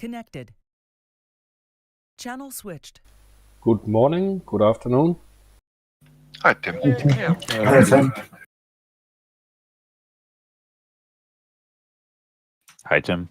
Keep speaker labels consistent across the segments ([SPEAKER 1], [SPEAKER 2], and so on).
[SPEAKER 1] Connected. Channel switched.
[SPEAKER 2] Good morning, good afternoon.
[SPEAKER 3] Hi, Tim.
[SPEAKER 4] Yeah.
[SPEAKER 5] Hi, Tim.
[SPEAKER 4] Hi, Tim.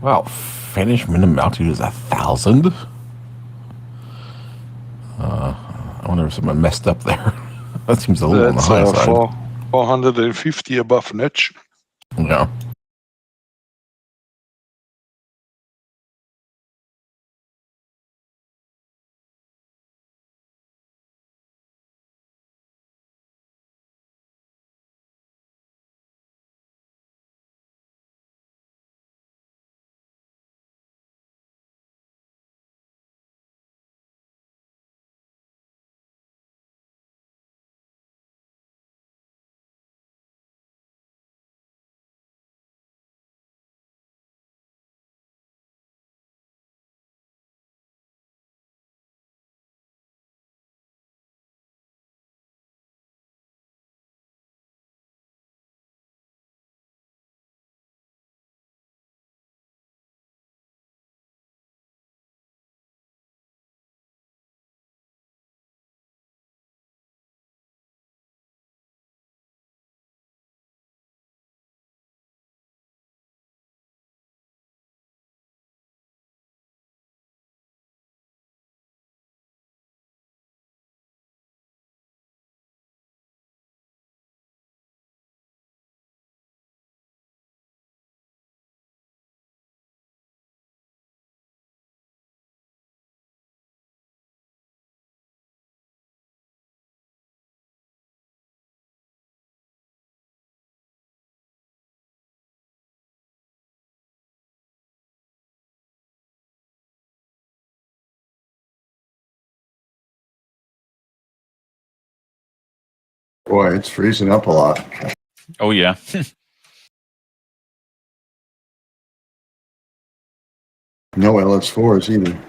[SPEAKER 5] Wow, Finnish minimum altitude is 1,000? I wonder if someone messed up there. That seems a little on the high
[SPEAKER 3] That's
[SPEAKER 5] side.
[SPEAKER 3] 450 above Netch.
[SPEAKER 5] Yeah.
[SPEAKER 6] Boy, it's freezing up a lot.
[SPEAKER 4] Oh, yeah.
[SPEAKER 6] No LS4s either.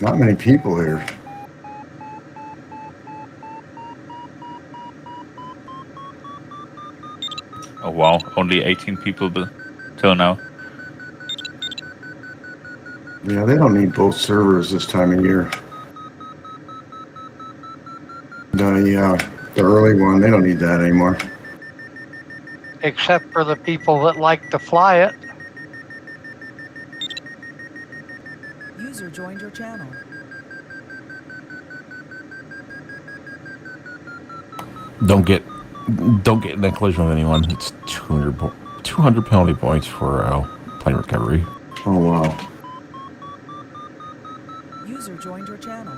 [SPEAKER 6] Not many people here.
[SPEAKER 4] Oh wow, only 18 people till now.
[SPEAKER 6] Yeah, they don't need both servers this time of year. The early one, they don't need that anymore.
[SPEAKER 7] Except for the people that like to fly it.
[SPEAKER 1] User joined your channel.
[SPEAKER 5] Don't get in a collision with anyone. It's 200 penalty points for plane recovery.
[SPEAKER 6] Oh, wow.
[SPEAKER 1] User joined your channel.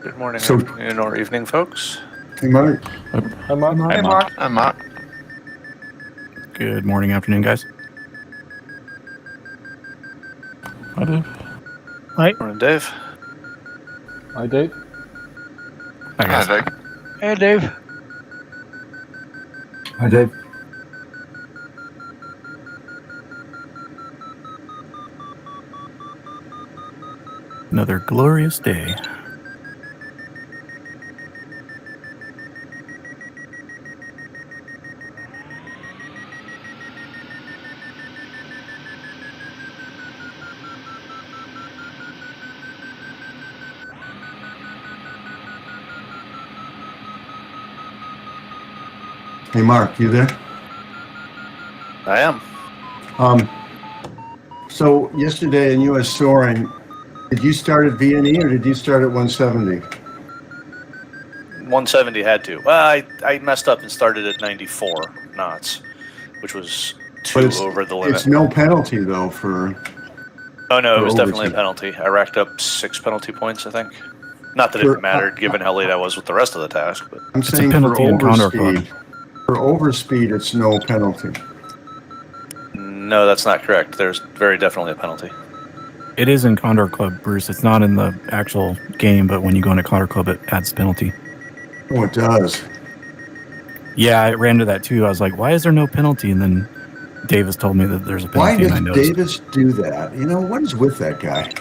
[SPEAKER 8] Good morning,
[SPEAKER 6] So-
[SPEAKER 8] afternoon, or evening, folks.
[SPEAKER 6] Hey, Mark.
[SPEAKER 2] Hi, Mark.
[SPEAKER 4] Hi, Mark.
[SPEAKER 3] I'm not.
[SPEAKER 9] Good morning, afternoon, guys.
[SPEAKER 5] I do.
[SPEAKER 8] Morning, Dave.
[SPEAKER 2] Hi, Dave.
[SPEAKER 9] Hi, guys.
[SPEAKER 3] Hi, Dave.
[SPEAKER 7] Hey, Dave.
[SPEAKER 6] Hi, Dave.
[SPEAKER 9] Another glorious day.
[SPEAKER 6] Hey, Mark, you there?
[SPEAKER 8] I am.
[SPEAKER 6] So yesterday in U.S. soaring, did you start at VNE or did you start at 170?
[SPEAKER 8] 170 had to. Well, I messed up and started at 94 knots, which was
[SPEAKER 6] But
[SPEAKER 8] 2 over the limit.
[SPEAKER 6] It's no penalty though for.
[SPEAKER 8] Oh no, it
[SPEAKER 6] for
[SPEAKER 8] was definitely a
[SPEAKER 6] overshoot.
[SPEAKER 8] penalty. I racked up 6 penalty points, I think. Not that
[SPEAKER 6] For-
[SPEAKER 8] it mattered, given how late I was with the rest of the task, but
[SPEAKER 6] I'm
[SPEAKER 9] a
[SPEAKER 6] saying for
[SPEAKER 9] penalty in Condor Club.
[SPEAKER 6] overspeed. For overspeed, it's no penalty.
[SPEAKER 8] no, that's not correct. There's very definitely a penalty.
[SPEAKER 9] It is in Condor Club, Bruce. It's not in the actual game, but when you go into Condor Club, it adds penalty.
[SPEAKER 6] Oh, it does.
[SPEAKER 9] Yeah, I ran into that too. I was like, why is there no penalty? And then Davis told me that there's a
[SPEAKER 6] Why
[SPEAKER 9] penalty, and I
[SPEAKER 6] does
[SPEAKER 9] noticed.
[SPEAKER 6] Davis do that? You know, what is with that guy?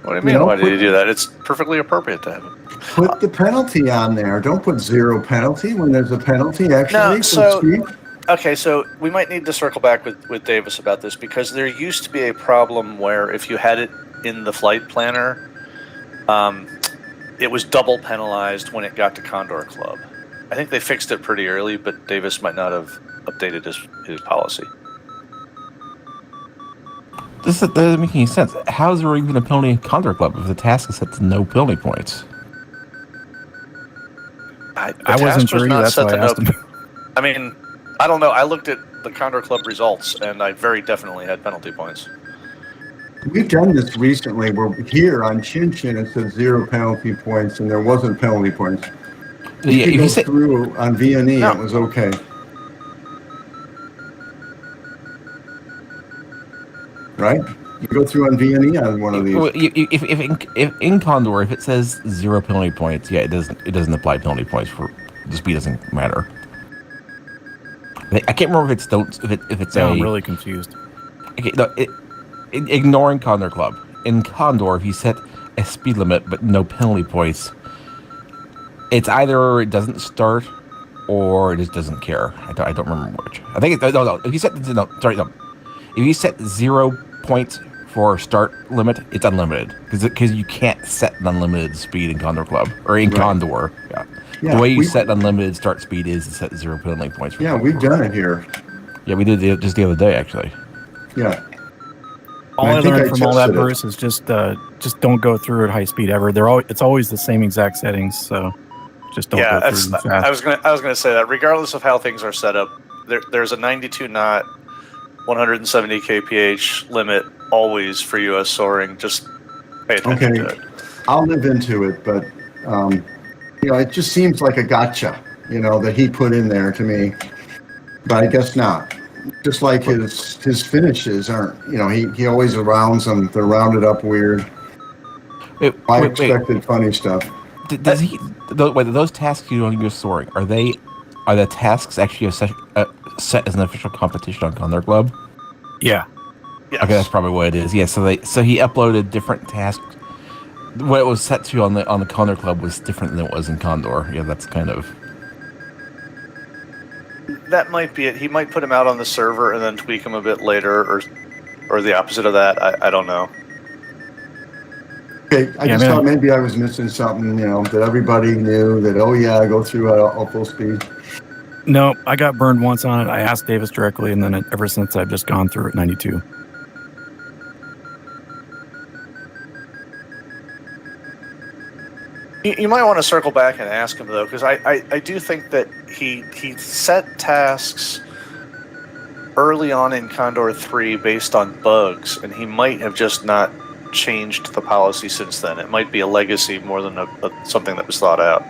[SPEAKER 8] What do you mean?
[SPEAKER 6] know,
[SPEAKER 8] Why did
[SPEAKER 6] put-
[SPEAKER 8] you do that? It's perfectly appropriate to have it.
[SPEAKER 6] Put the penalty on there. Don't put zero penalty when there's a penalty, actually.
[SPEAKER 8] No,
[SPEAKER 6] for
[SPEAKER 8] so-
[SPEAKER 6] speed.
[SPEAKER 8] Okay, so we might need to circle back with Davis about this, because there used to be a problem where if you had it in the flight planner, it was double penalized when it got to Condor Club. I think they fixed it pretty early, but Davis might not have updated his policy.
[SPEAKER 5] This doesn't make any sense. How is there even a penalty in Condor Club if the task is set to no penalty points?
[SPEAKER 8] The
[SPEAKER 9] I wasn't
[SPEAKER 8] task was
[SPEAKER 9] sure
[SPEAKER 8] not
[SPEAKER 9] either. That's
[SPEAKER 8] set
[SPEAKER 9] why I
[SPEAKER 8] to no-
[SPEAKER 9] asked him.
[SPEAKER 8] I mean, I don't know. I looked at the Condor Club results, and I very definitely had penalty points.
[SPEAKER 6] We've done this recently. We're here on Tchin Tchin. It says 0 penalty points, and there wasn't penalty points.
[SPEAKER 5] Yeah,
[SPEAKER 6] You
[SPEAKER 5] if
[SPEAKER 6] could
[SPEAKER 5] you
[SPEAKER 6] go
[SPEAKER 5] said,
[SPEAKER 6] through on VNE.
[SPEAKER 8] No.
[SPEAKER 6] It was okay. Right? You go through on VNE on one of these.
[SPEAKER 5] if in Condor, if it says 0 penalty points, yeah, it doesn't apply penalty points for the speed. Doesn't matter. I can't remember if it's
[SPEAKER 9] Yeah,
[SPEAKER 5] a
[SPEAKER 9] I'm really confused.
[SPEAKER 5] okay. No, ignoring Condor Club. In Condor, if you set a speed limit but no penalty points, it's either it doesn't start or it just doesn't care. I don't remember which. I think no. If you set if you set 0 points for start limit, it's unlimited because you can't set an unlimited speed in Condor Club or in
[SPEAKER 6] Right.
[SPEAKER 5] Condor. Yeah.
[SPEAKER 6] Yeah,
[SPEAKER 5] The way you
[SPEAKER 6] we-
[SPEAKER 5] set unlimited start speed is to set 0 penalty points. For
[SPEAKER 6] Yeah,
[SPEAKER 5] Condor
[SPEAKER 6] we've
[SPEAKER 5] Club.
[SPEAKER 6] done it here.
[SPEAKER 5] Yeah, we did just the other day actually.
[SPEAKER 6] Yeah.
[SPEAKER 9] All
[SPEAKER 6] I
[SPEAKER 9] I
[SPEAKER 6] think
[SPEAKER 9] learned
[SPEAKER 6] I
[SPEAKER 9] from all that,
[SPEAKER 6] tested it.
[SPEAKER 9] Bruce, is just don't go through at high speed ever. It's always the same exact settings, so just don't
[SPEAKER 8] Yeah,
[SPEAKER 9] go through
[SPEAKER 8] that's,
[SPEAKER 9] fast.
[SPEAKER 8] I was gonna say that regardless of how things are set up, there's a 92 knot, 170 kph limit always for U.S. soaring. Just pay attention to
[SPEAKER 6] Okay.
[SPEAKER 8] it.
[SPEAKER 6] I'll live into it, but it just seems like a gotcha, that he put in there to me. But I guess not. Just like his finishes aren't, he always rounds them. They're rounded up weird. I expected funny stuff.
[SPEAKER 5] Does he? Those tasks you don't use soaring are the tasks actually set as an official competition on Condor Club?
[SPEAKER 9] Yeah.
[SPEAKER 8] Yes.
[SPEAKER 5] Okay, that's probably what it is. Yeah, so he uploaded different tasks. What it was set to on the Condor Club was different than it was in Condor. Yeah, that's kind of.
[SPEAKER 8] That might be it. He might put him out on the server and then tweak him a bit later, or the opposite of that. I don't know.
[SPEAKER 6] Okay, I
[SPEAKER 9] Yeah,
[SPEAKER 6] just
[SPEAKER 9] man.
[SPEAKER 6] thought maybe I was missing something, that everybody knew that, oh yeah, go through all full speed.
[SPEAKER 9] No, I got burned once on it. I asked Davis directly, and then ever since I've just gone through at 92.
[SPEAKER 8] You might want to circle back and ask him though, because I do think that he set tasks early on in Condor 3 based on bugs, and he might have just not changed the policy since then. It might be a legacy more than something that was thought out.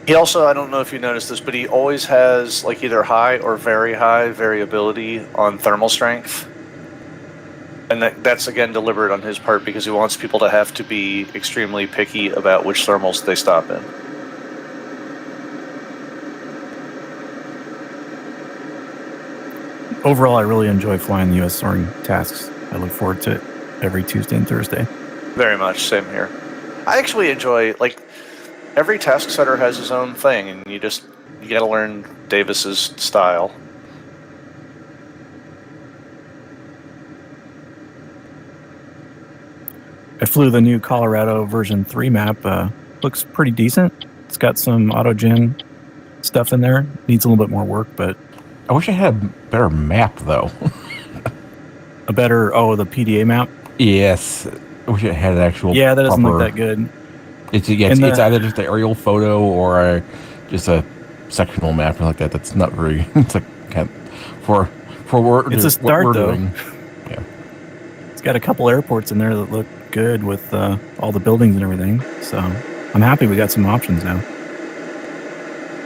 [SPEAKER 8] He also, I don't know if you noticed this, but he always has like either high or very high variability on thermal strength. And that's again deliberate on his part because he wants people to have to be extremely picky about which thermals they stop in.
[SPEAKER 9] Overall, I really enjoy flying the U.S. soaring tasks. I look forward to it every Tuesday and Thursday.
[SPEAKER 8] Very much, same here. I actually enjoy, like, every task setter has his own thing, and you gotta learn Davis's style.
[SPEAKER 9] I flew the new Colorado version 3 map. Looks pretty decent. It's got some auto-gen stuff in there. Needs a little bit more work, but...
[SPEAKER 5] I wish I had a better map, though.
[SPEAKER 9] the PDA map?
[SPEAKER 5] Yes. I wish it had an actual
[SPEAKER 9] Yeah, that doesn't
[SPEAKER 5] proper,
[SPEAKER 9] look that good.
[SPEAKER 5] It's either just an aerial photo or just a sectional map like that. That's not very... It's like... For what
[SPEAKER 9] it's a start,
[SPEAKER 5] we're
[SPEAKER 9] though.
[SPEAKER 5] doing. Yeah.
[SPEAKER 9] It's got a couple airports in there that look good with all the buildings and everything. So I'm happy we got some options now.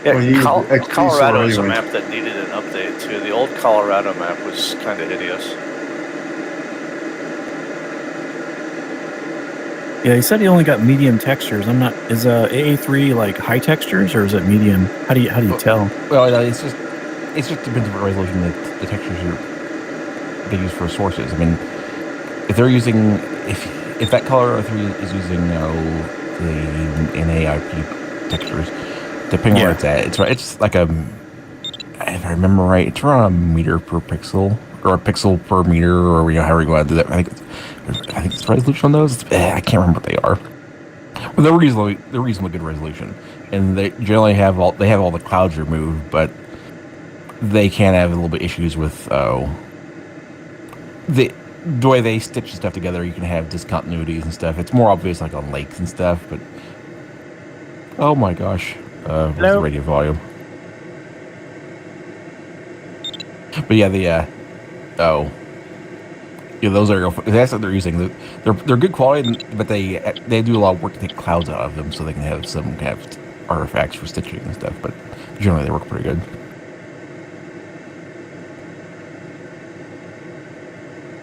[SPEAKER 8] Yeah,
[SPEAKER 6] Well,
[SPEAKER 8] Colorado is a
[SPEAKER 6] anyway.
[SPEAKER 8] map that needed an update too. The old Colorado map was kind of hideous.
[SPEAKER 9] Yeah, he said he only got medium textures. I'm not. Is AA3 like high textures or is it medium? How do you tell?
[SPEAKER 5] Well, it's just depends on what resolution the textures they use for sources. I mean, if they're using if that Colorado 3 is using the NAIP textures, depending on where it's at, it's like if I remember right, it's around a meter per pixel or a pixel per meter, or however you want to do that. I think it's resolution on those. I can't remember what they are. Well, they're reasonably good resolution, and they generally have all the clouds removed, but they can have a little bit issues with the way they stitch stuff together. You can have discontinuities and stuff. It's more obvious like on lakes and stuff, but oh my gosh, what's the radio volume? But yeah, those are that's what they're using. They're good quality, but they do a lot of work to take clouds out of them, so they can have some kind of artifacts for stitching and stuff. But generally, they work pretty good.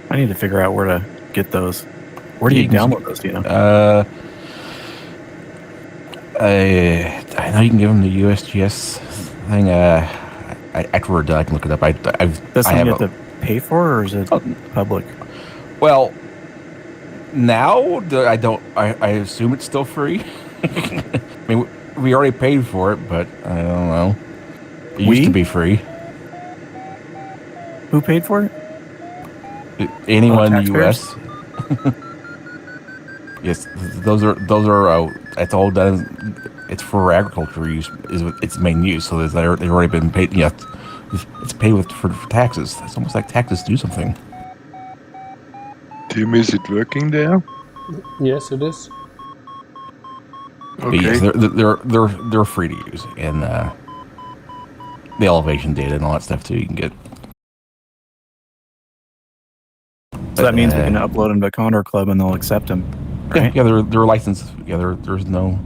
[SPEAKER 9] I need to figure out where to get those. Where do you download those? Do you know?
[SPEAKER 5] I know you can give them the USGS thing. After we're done, I can look it up.
[SPEAKER 9] That's something you have to pay for, or is it public?
[SPEAKER 5] Well, now I assume it's still free. I mean, we already paid for it, but I don't know. It used to be free.
[SPEAKER 9] Who paid for it?
[SPEAKER 5] Anyone in the U.S. Yes, those are. It's all done. It's for agriculture use. Is its main use. So they've already been paid. Yeah, it's paid for taxes. It's almost like taxes do something.
[SPEAKER 3] Tim, is it working there?
[SPEAKER 2] Yes, it is.
[SPEAKER 5] But
[SPEAKER 3] Okay.
[SPEAKER 5] yes, they're free to use, and the elevation data and all that stuff too. You can get.
[SPEAKER 9] So that means we can upload them to Condor Club and they'll accept them, right?
[SPEAKER 5] Yeah, they're licensed. Yeah, there's no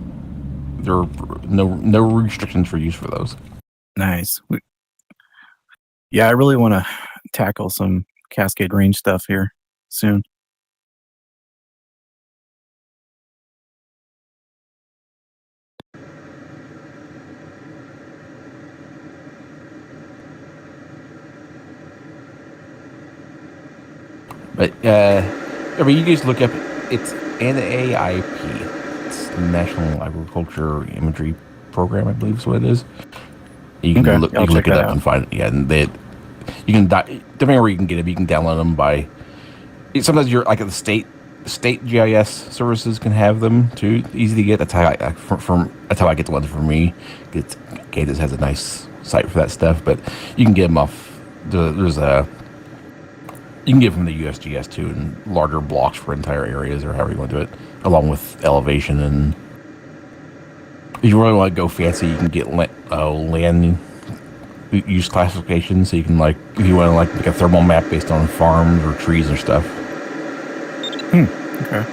[SPEAKER 5] restrictions for use for those.
[SPEAKER 9] Nice. Yeah, I really want to tackle some Cascade Range stuff here soon.
[SPEAKER 5] But I mean, you guys look up. It's NAIP. It's National Agriculture Imagery Program, I believe is what it is. You can
[SPEAKER 9] Okay,
[SPEAKER 5] look, you
[SPEAKER 9] I'll
[SPEAKER 5] can look
[SPEAKER 9] check
[SPEAKER 5] it
[SPEAKER 9] that
[SPEAKER 5] up
[SPEAKER 9] out.
[SPEAKER 5] and find it. Yeah, and you can depending where you can get them, you can download them by. Sometimes you're like at the state GIS services can have them too. Easy to get. That's how that's how I get the ones for me. Cadence has a nice site for that stuff, but you can get them off. There's a. You can get from the USGS too, in larger blocks for entire areas or however you want to do it, along with elevation. And if you really want to go fancy, you can get land use classification. So you can if you want to make a thermal map based on farms or trees or stuff.
[SPEAKER 9] Okay.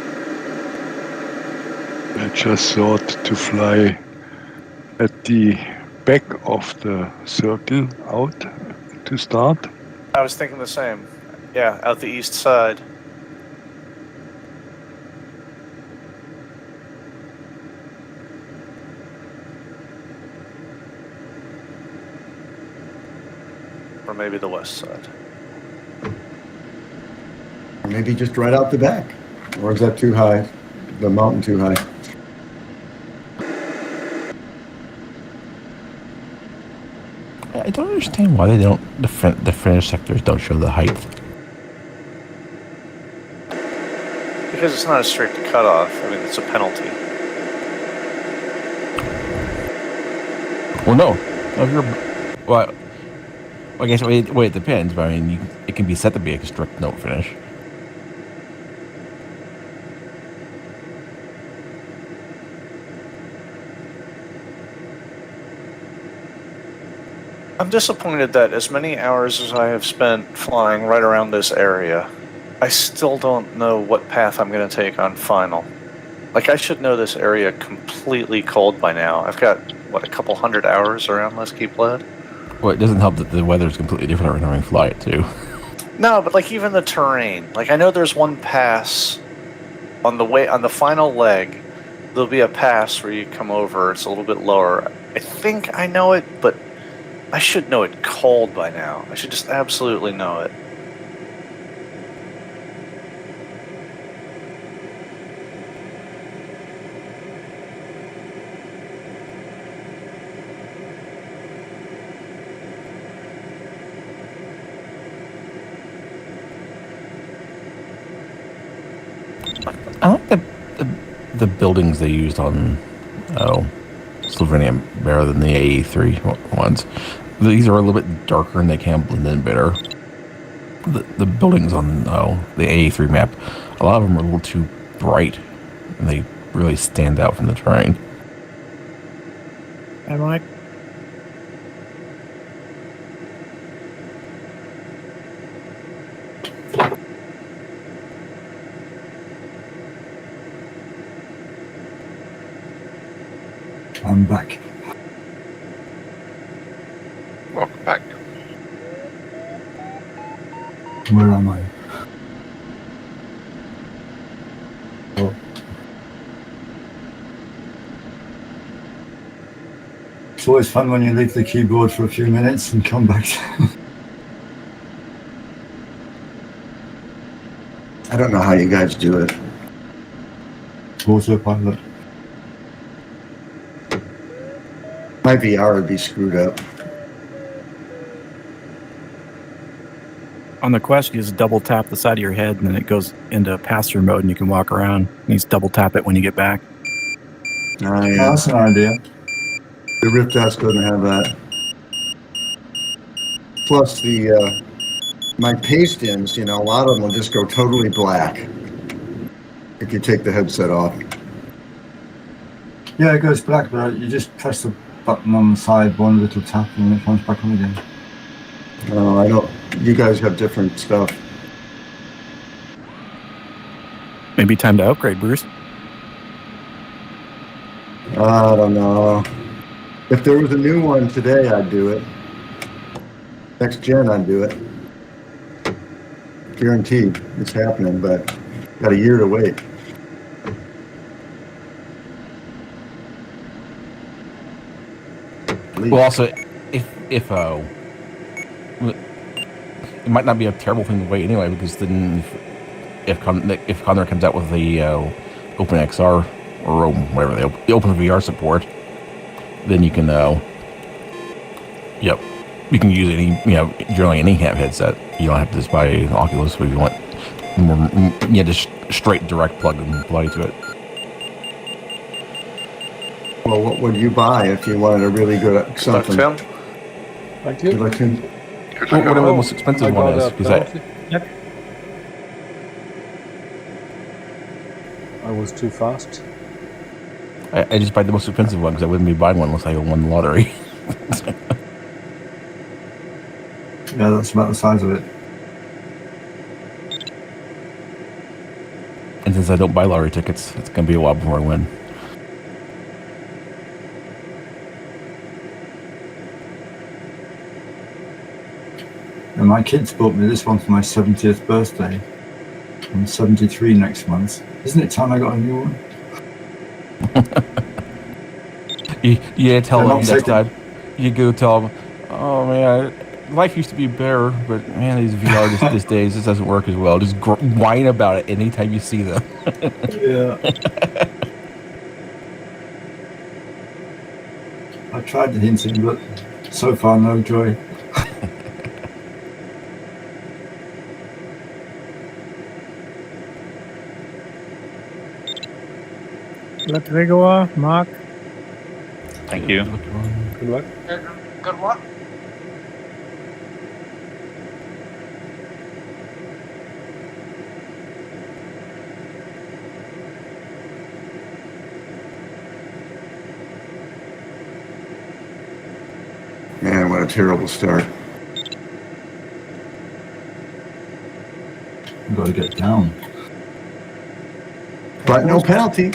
[SPEAKER 3] I just thought to fly at the back of the circle out to start.
[SPEAKER 8] I was thinking the same. Yeah, out the east side. Or maybe the west side.
[SPEAKER 6] Or maybe just right out the back. Or is that too high? The mountain too high?
[SPEAKER 5] I don't understand why they don't the Finnish sectors don't show the height.
[SPEAKER 8] Because it's not a strict cutoff. I mean, it's a penalty.
[SPEAKER 5] Well, no. If you're well, I guess it depends. But I mean, it can be set to be a strict note finish.
[SPEAKER 8] I'm disappointed that as many hours as I have spent flying right around this area, I still don't know what path I'm going to take on final. Like, I should know this area completely cold by now. I've got, a couple hundred hours around Lesky Bled?
[SPEAKER 5] Well, it doesn't help that the weather is completely different every time we fly it, too.
[SPEAKER 8] No, but, even the terrain. I know there's one pass on the final leg. There'll be a pass where you come over. It's a little bit lower. I think I know it, but I should know it cold by now. I should just absolutely know it.
[SPEAKER 5] I like the buildings they used on Slovenia better than the A3 ones. These are a little bit darker and they can blend in better. The buildings on the A3 map, a lot of them are a little too bright and they really stand out from the terrain.
[SPEAKER 9] Hey, Mike.
[SPEAKER 10] I'm back.
[SPEAKER 3] Welcome back.
[SPEAKER 10] Where am I? Oh. It's always fun when you leave the keyboard for a few minutes and come back.
[SPEAKER 6] I don't know how you guys do it.
[SPEAKER 10] Autopilot.
[SPEAKER 6] My VR would be screwed up.
[SPEAKER 9] On the Quest, you just double tap the side of your head, and then it goes into pass-through mode, and you can walk around. You just double tap it when you get back.
[SPEAKER 6] Oh,
[SPEAKER 10] Yeah,
[SPEAKER 6] yeah.
[SPEAKER 10] that's an idea.
[SPEAKER 6] The Rift S doesn't have that. Plus my paste ins, a lot of them will just go totally black if you take the headset off.
[SPEAKER 10] Yeah, it goes black, but you just press the button on the side, one little tap, and it comes back on again.
[SPEAKER 6] No, I don't. You guys have different stuff.
[SPEAKER 9] Maybe time to upgrade, Bruce.
[SPEAKER 6] I don't know. If there was a new one today, I'd do it. Next gen, I'd do it. Guaranteed, it's happening, but got a year to wait.
[SPEAKER 5] Well, also, if it might not be a terrible thing to wait anyway, because then if Condor comes out with the OpenXR or whatever the OpenVR support, then you can you can use any generally any headset. You don't have to just buy an Oculus if you want. Just straight direct plug and play to it.
[SPEAKER 6] Well, what would you buy if you wanted a really good something?
[SPEAKER 8] Tim?
[SPEAKER 2] Thank you.
[SPEAKER 5] Whatever the most expensive one is.
[SPEAKER 2] I was too fast.
[SPEAKER 5] I just buy the most expensive one because I wouldn't be buying one unless I won the lottery.
[SPEAKER 10] Yeah, that's about the size of it.
[SPEAKER 5] And since I don't buy lottery tickets, it's going to be a while before I win.
[SPEAKER 10] And my kids bought me this one for my 70th birthday. I'm 73 next month. Isn't it time I got a new one?
[SPEAKER 5] Yeah, tell them next time. You go tell them, oh man, life used to be better, but man, these VR these days, this doesn't work as well. Just whine about it anytime you see them.
[SPEAKER 10] Yeah. I tried to hint him, but so far no joy.
[SPEAKER 11] Let me go off, Mark.
[SPEAKER 4] Thank you.
[SPEAKER 2] Good luck.
[SPEAKER 7] Good luck.
[SPEAKER 6] Man, what a terrible start.
[SPEAKER 10] I've got to get down.
[SPEAKER 6] But no penalty.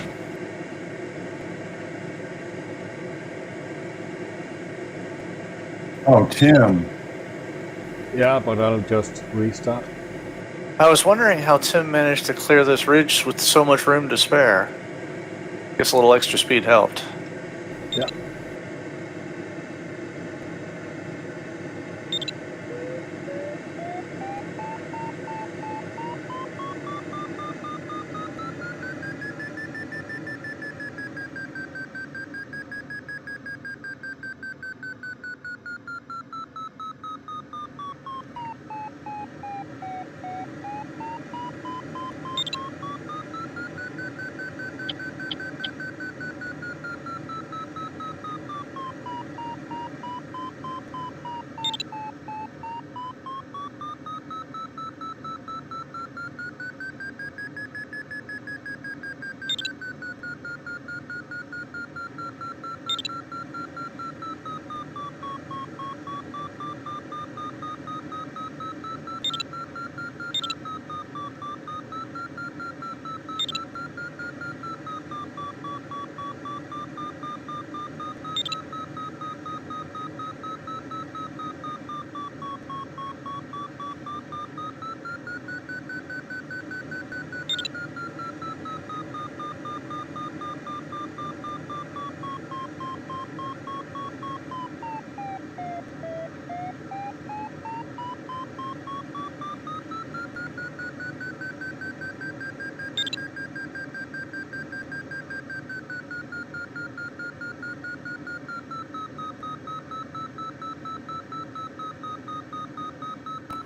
[SPEAKER 6] Oh, Tim.
[SPEAKER 2] Yeah, but I'll just restart.
[SPEAKER 8] I was wondering how Tim managed to clear this ridge with so much room to spare. Guess a little extra speed helped.
[SPEAKER 2] Yeah.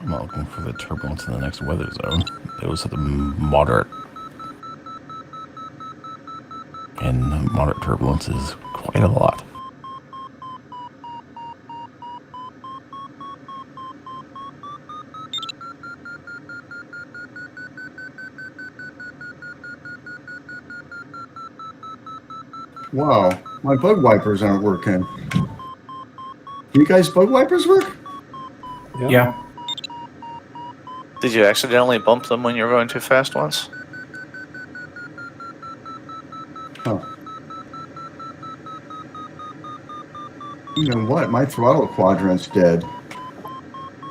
[SPEAKER 5] I'm not looking for the turbulence in the next weather zone. Those are the moderate. And moderate turbulence is quite a lot.
[SPEAKER 6] Wow, my bug wipers aren't working. You guys bug wipers work?
[SPEAKER 9] Yeah.
[SPEAKER 8] Did you accidentally bump them when you were going too fast once?
[SPEAKER 6] Huh. You know what? My throttle quadrant's dead.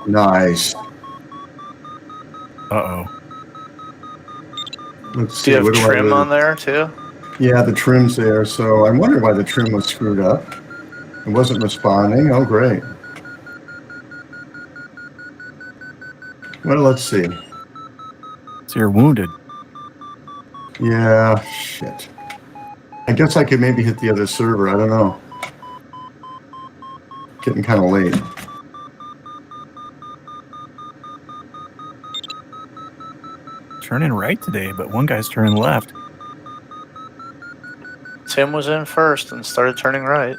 [SPEAKER 6] Nice.
[SPEAKER 9] Uh-oh.
[SPEAKER 6] Let's see.
[SPEAKER 8] Do you have
[SPEAKER 6] what do I
[SPEAKER 8] trim
[SPEAKER 6] do?
[SPEAKER 8] on there too?
[SPEAKER 6] Yeah, the trim's there. So I'm wondering why the trim was screwed up. It wasn't responding. Oh, great. Well, let's see.
[SPEAKER 9] So you're wounded.
[SPEAKER 6] Yeah, shit. I guess I could maybe hit the other server. I don't know. Getting kind of late.
[SPEAKER 9] Turning right today, but one guy's turning left.
[SPEAKER 8] Tim was in first and started turning right.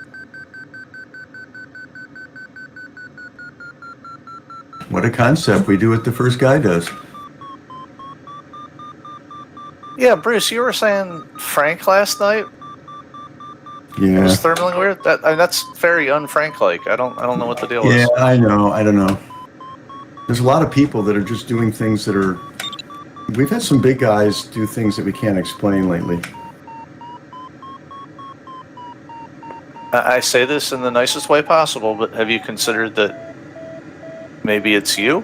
[SPEAKER 6] What a concept. We do what the first guy does.
[SPEAKER 8] Yeah, Bruce, you were saying Frank last night
[SPEAKER 6] Yeah.
[SPEAKER 8] was thermaling weird. That's very un-Frank-like. I don't know what the deal
[SPEAKER 6] Yeah,
[SPEAKER 8] is.
[SPEAKER 6] I know. I don't know. There's a lot of people that are just doing things that are... We've had some big guys do things that we can't explain lately.
[SPEAKER 8] I say this in the nicest way possible, but have you considered that maybe it's you?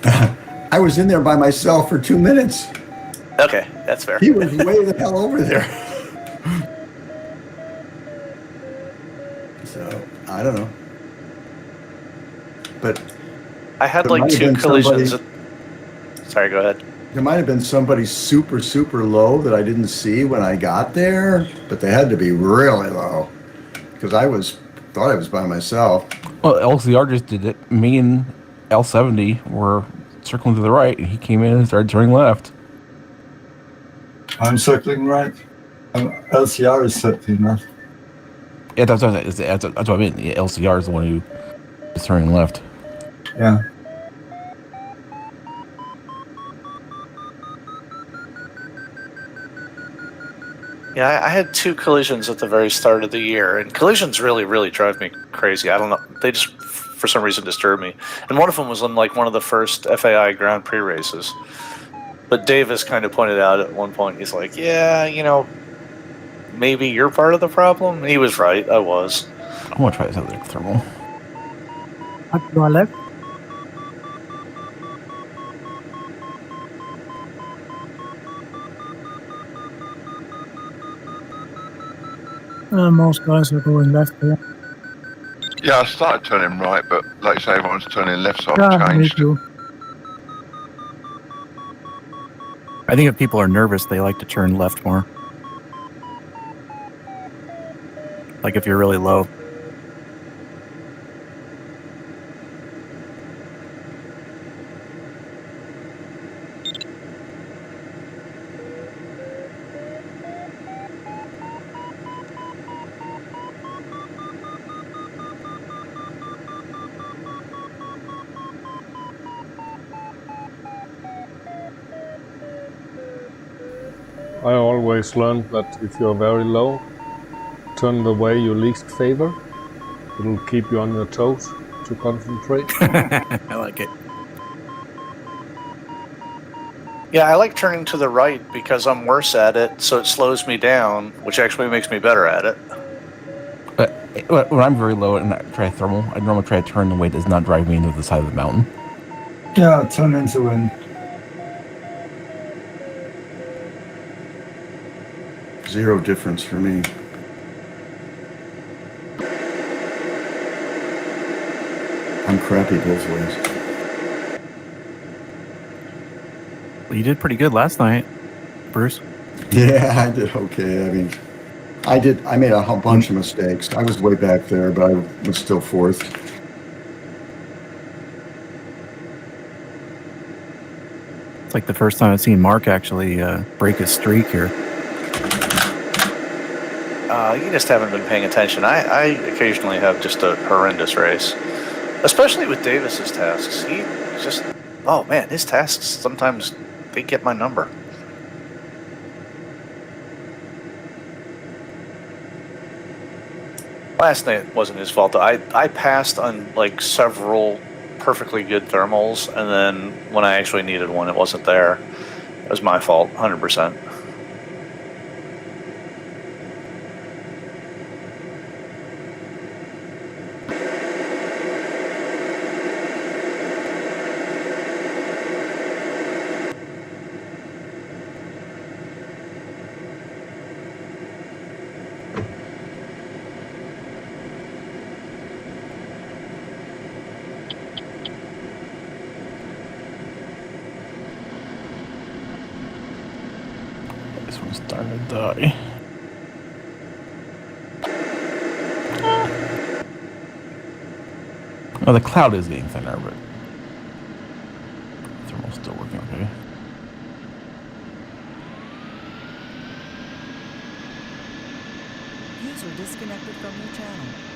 [SPEAKER 6] I was in there by myself for 2 minutes.
[SPEAKER 8] Okay, that's fair.
[SPEAKER 6] He was way the hell over there. So, I don't know. But
[SPEAKER 8] I had
[SPEAKER 6] there
[SPEAKER 8] like
[SPEAKER 6] might have
[SPEAKER 8] 2
[SPEAKER 6] been
[SPEAKER 8] collisions.
[SPEAKER 6] somebody-
[SPEAKER 8] Sorry, go ahead.
[SPEAKER 6] There might have been somebody super, super low that I didn't see when I got there, but they had to be really low. Because thought I was by myself.
[SPEAKER 5] Well, LCR just did it. Me and L70 were circling to the right, and he came in and started turning left.
[SPEAKER 10] I'm circling right. LCR is circling left.
[SPEAKER 5] Yeah, that's what I mean. Yeah, LCR is the one who is turning left.
[SPEAKER 10] Yeah.
[SPEAKER 8] Yeah, I had 2 collisions at the very start of the year, and collisions really, really drive me crazy. I don't know. They just, for some reason, disturb me. And one of them was on like one of the first FAI Grand Prix races. But Davis kind of pointed out at one point, he's like, yeah, maybe you're part of the problem. And he was right. I was.
[SPEAKER 5] I'm going to try this other thermal.
[SPEAKER 11] Up to our left. Most guys are going left here.
[SPEAKER 12] Yeah, I started turning right, but like I say, everyone's turning left, so I've
[SPEAKER 11] Yeah, me
[SPEAKER 12] changed.
[SPEAKER 11] too.
[SPEAKER 9] I think if people are nervous, they like to turn left more. Like if you're really low.
[SPEAKER 2] I always learned that if you're very low, turn the way you least favor. It'll keep you on your toes to concentrate.
[SPEAKER 9] I like it.
[SPEAKER 8] Yeah, I like turning to the right because I'm worse at it, so it slows me down, which actually makes me better at it.
[SPEAKER 5] But when I'm very low and I try thermal, I normally try to turn the way that does not drive me into the side of the mountain.
[SPEAKER 10] Yeah, turn into wind.
[SPEAKER 6] Zero difference for me. I'm crappy both ways.
[SPEAKER 9] Well, you did pretty good last night, Bruce.
[SPEAKER 6] Yeah, I did okay. I mean, I made a whole bunch of mistakes. I was way back there, but I was still fourth.
[SPEAKER 9] It's like the first time I've seen Mark actually break his streak here.
[SPEAKER 8] You just haven't been paying attention. I occasionally have just a horrendous race, especially with Davis's tasks. He just, oh man, his tasks sometimes they get my number. Last night wasn't his fault though. I passed on like several perfectly good thermals, and then when I actually needed one, it wasn't there. It was my fault, 100%.
[SPEAKER 9] starting to die. Oh, the cloud is getting thinner, but thermal's still working okay.
[SPEAKER 1] User disconnected from your channel.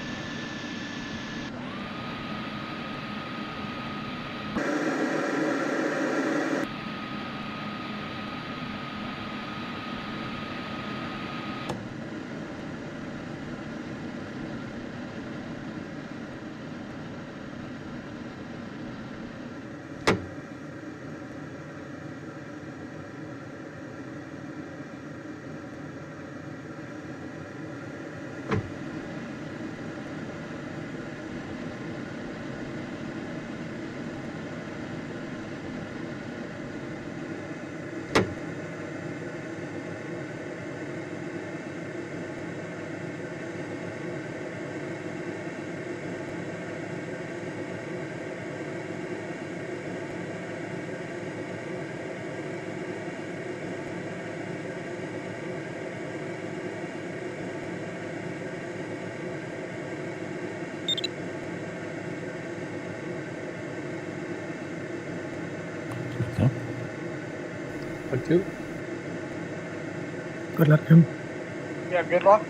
[SPEAKER 2] Thank you.
[SPEAKER 11] Good luck, Tim.
[SPEAKER 7] Yeah, good luck.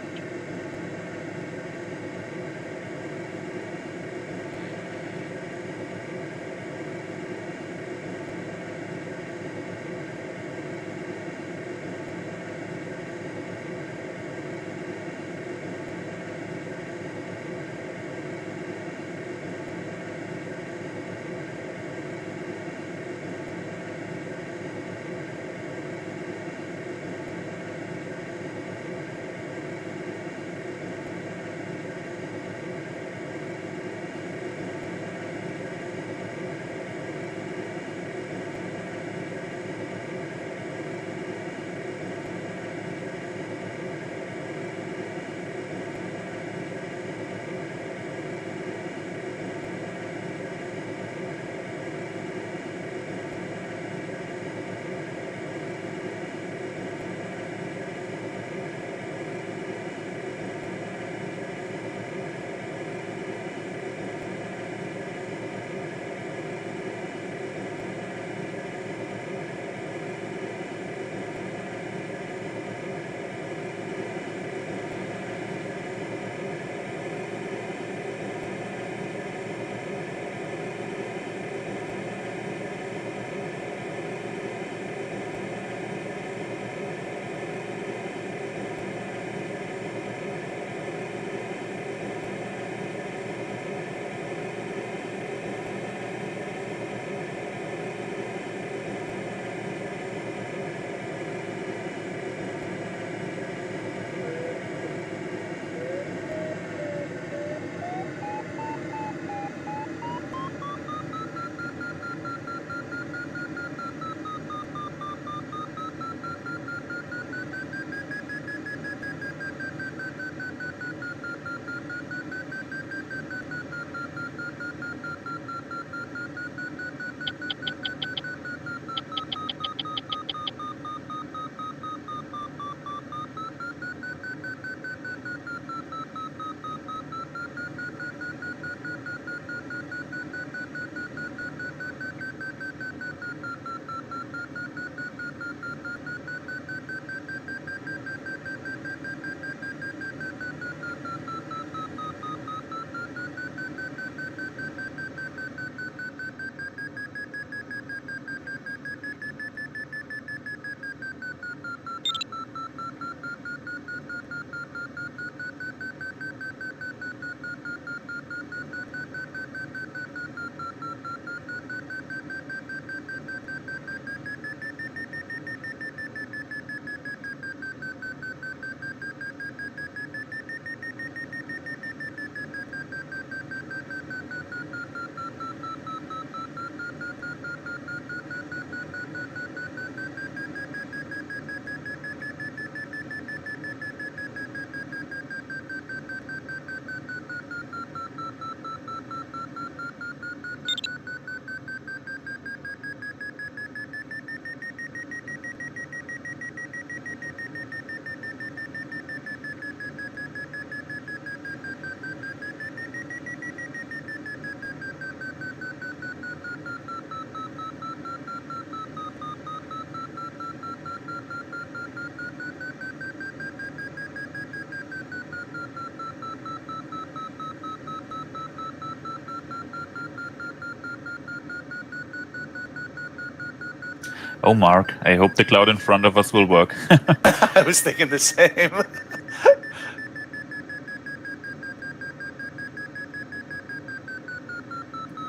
[SPEAKER 4] Oh, Mark, I hope the cloud in front of us will work.
[SPEAKER 8] I was thinking the same.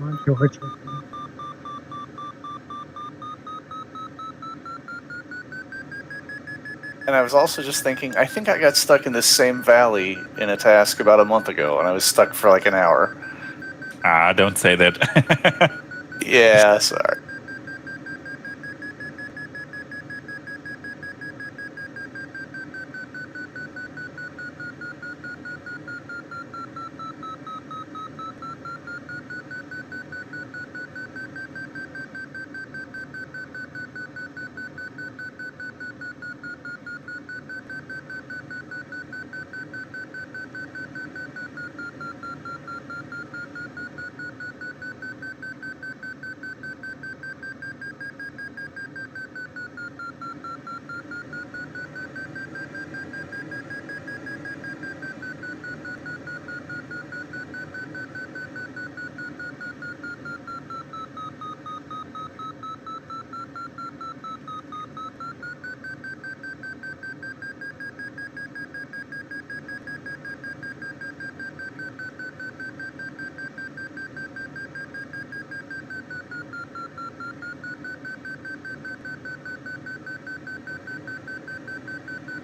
[SPEAKER 11] Aren't you Richard?
[SPEAKER 8] And I was also just thinking, I think I got stuck in this same valley in a task about a month ago, and I was stuck for like an hour.
[SPEAKER 4] Ah, don't say that.
[SPEAKER 8] Yeah, sorry.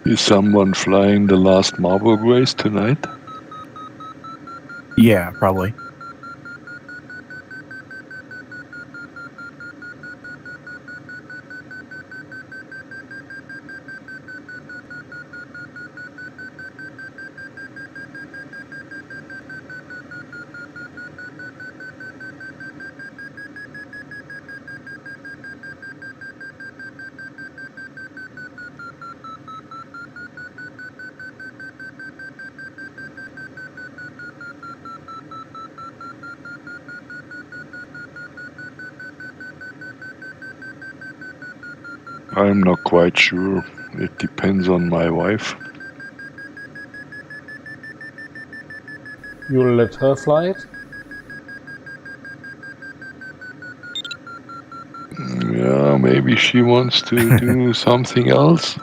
[SPEAKER 3] Is someone flying the last Marburg race tonight?
[SPEAKER 9] Yeah, probably.
[SPEAKER 3] I'm not quite sure. It depends on my wife.
[SPEAKER 2] You'll let her fly it?
[SPEAKER 3] Yeah, maybe she wants to do something else.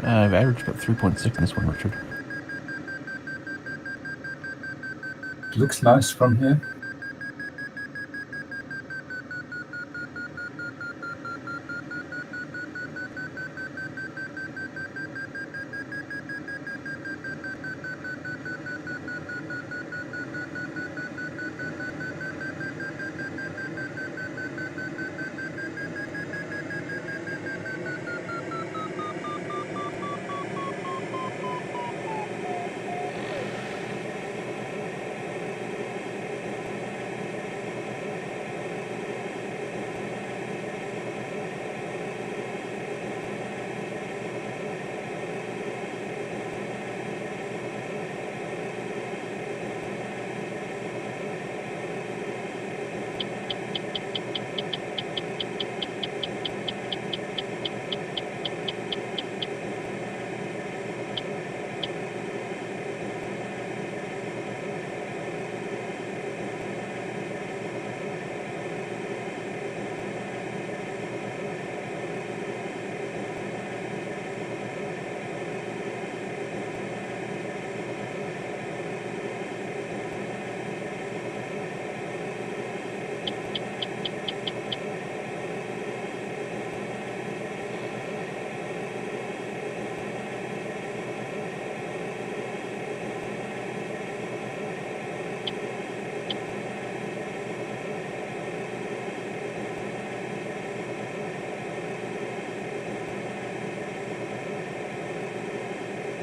[SPEAKER 5] I've averaged about 3.6 in this one, Richard.
[SPEAKER 10] Looks nice from here.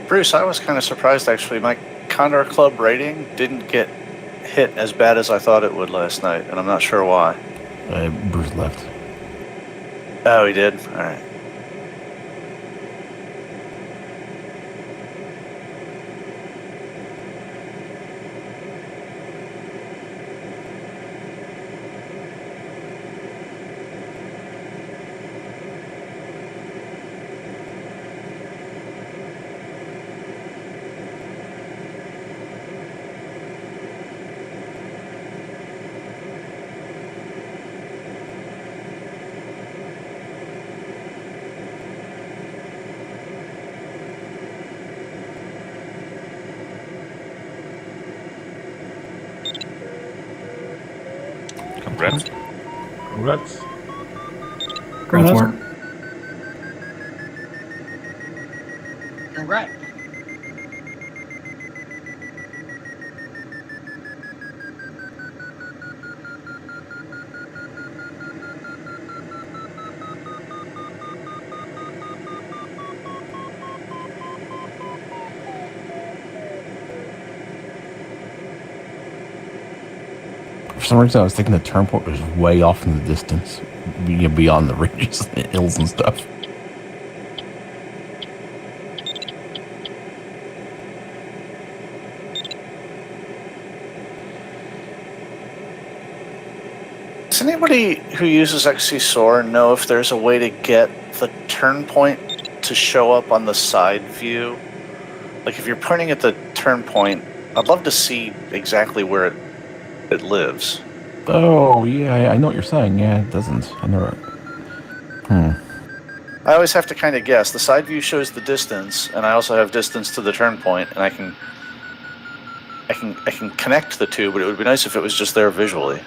[SPEAKER 8] Bruce, I was kind of surprised actually. My Condor Club rating didn't get hit as bad as I thought it would last night, and I'm not sure why.
[SPEAKER 5] Bruce left.
[SPEAKER 8] Oh, he did? All right.
[SPEAKER 4] Congrats.
[SPEAKER 2] Congrats.
[SPEAKER 9] Congrats, Mark.
[SPEAKER 7] Congrats.
[SPEAKER 5] For some reason, I was thinking the turn point was way off in the distance, beyond the ridges and hills and stuff.
[SPEAKER 8] Does anybody who uses XC Soaring know if there's a way to get the turn point to show up on the side view? Like if you're pointing at the turn point, I'd love to see exactly where it lives.
[SPEAKER 5] Oh, yeah, I know what you're saying. Yeah, it doesn't. I never...
[SPEAKER 8] I always have to kind of guess. The side view shows the distance, and I also have distance to the turn point, and I can connect the two, but it would be nice if it was just there visually.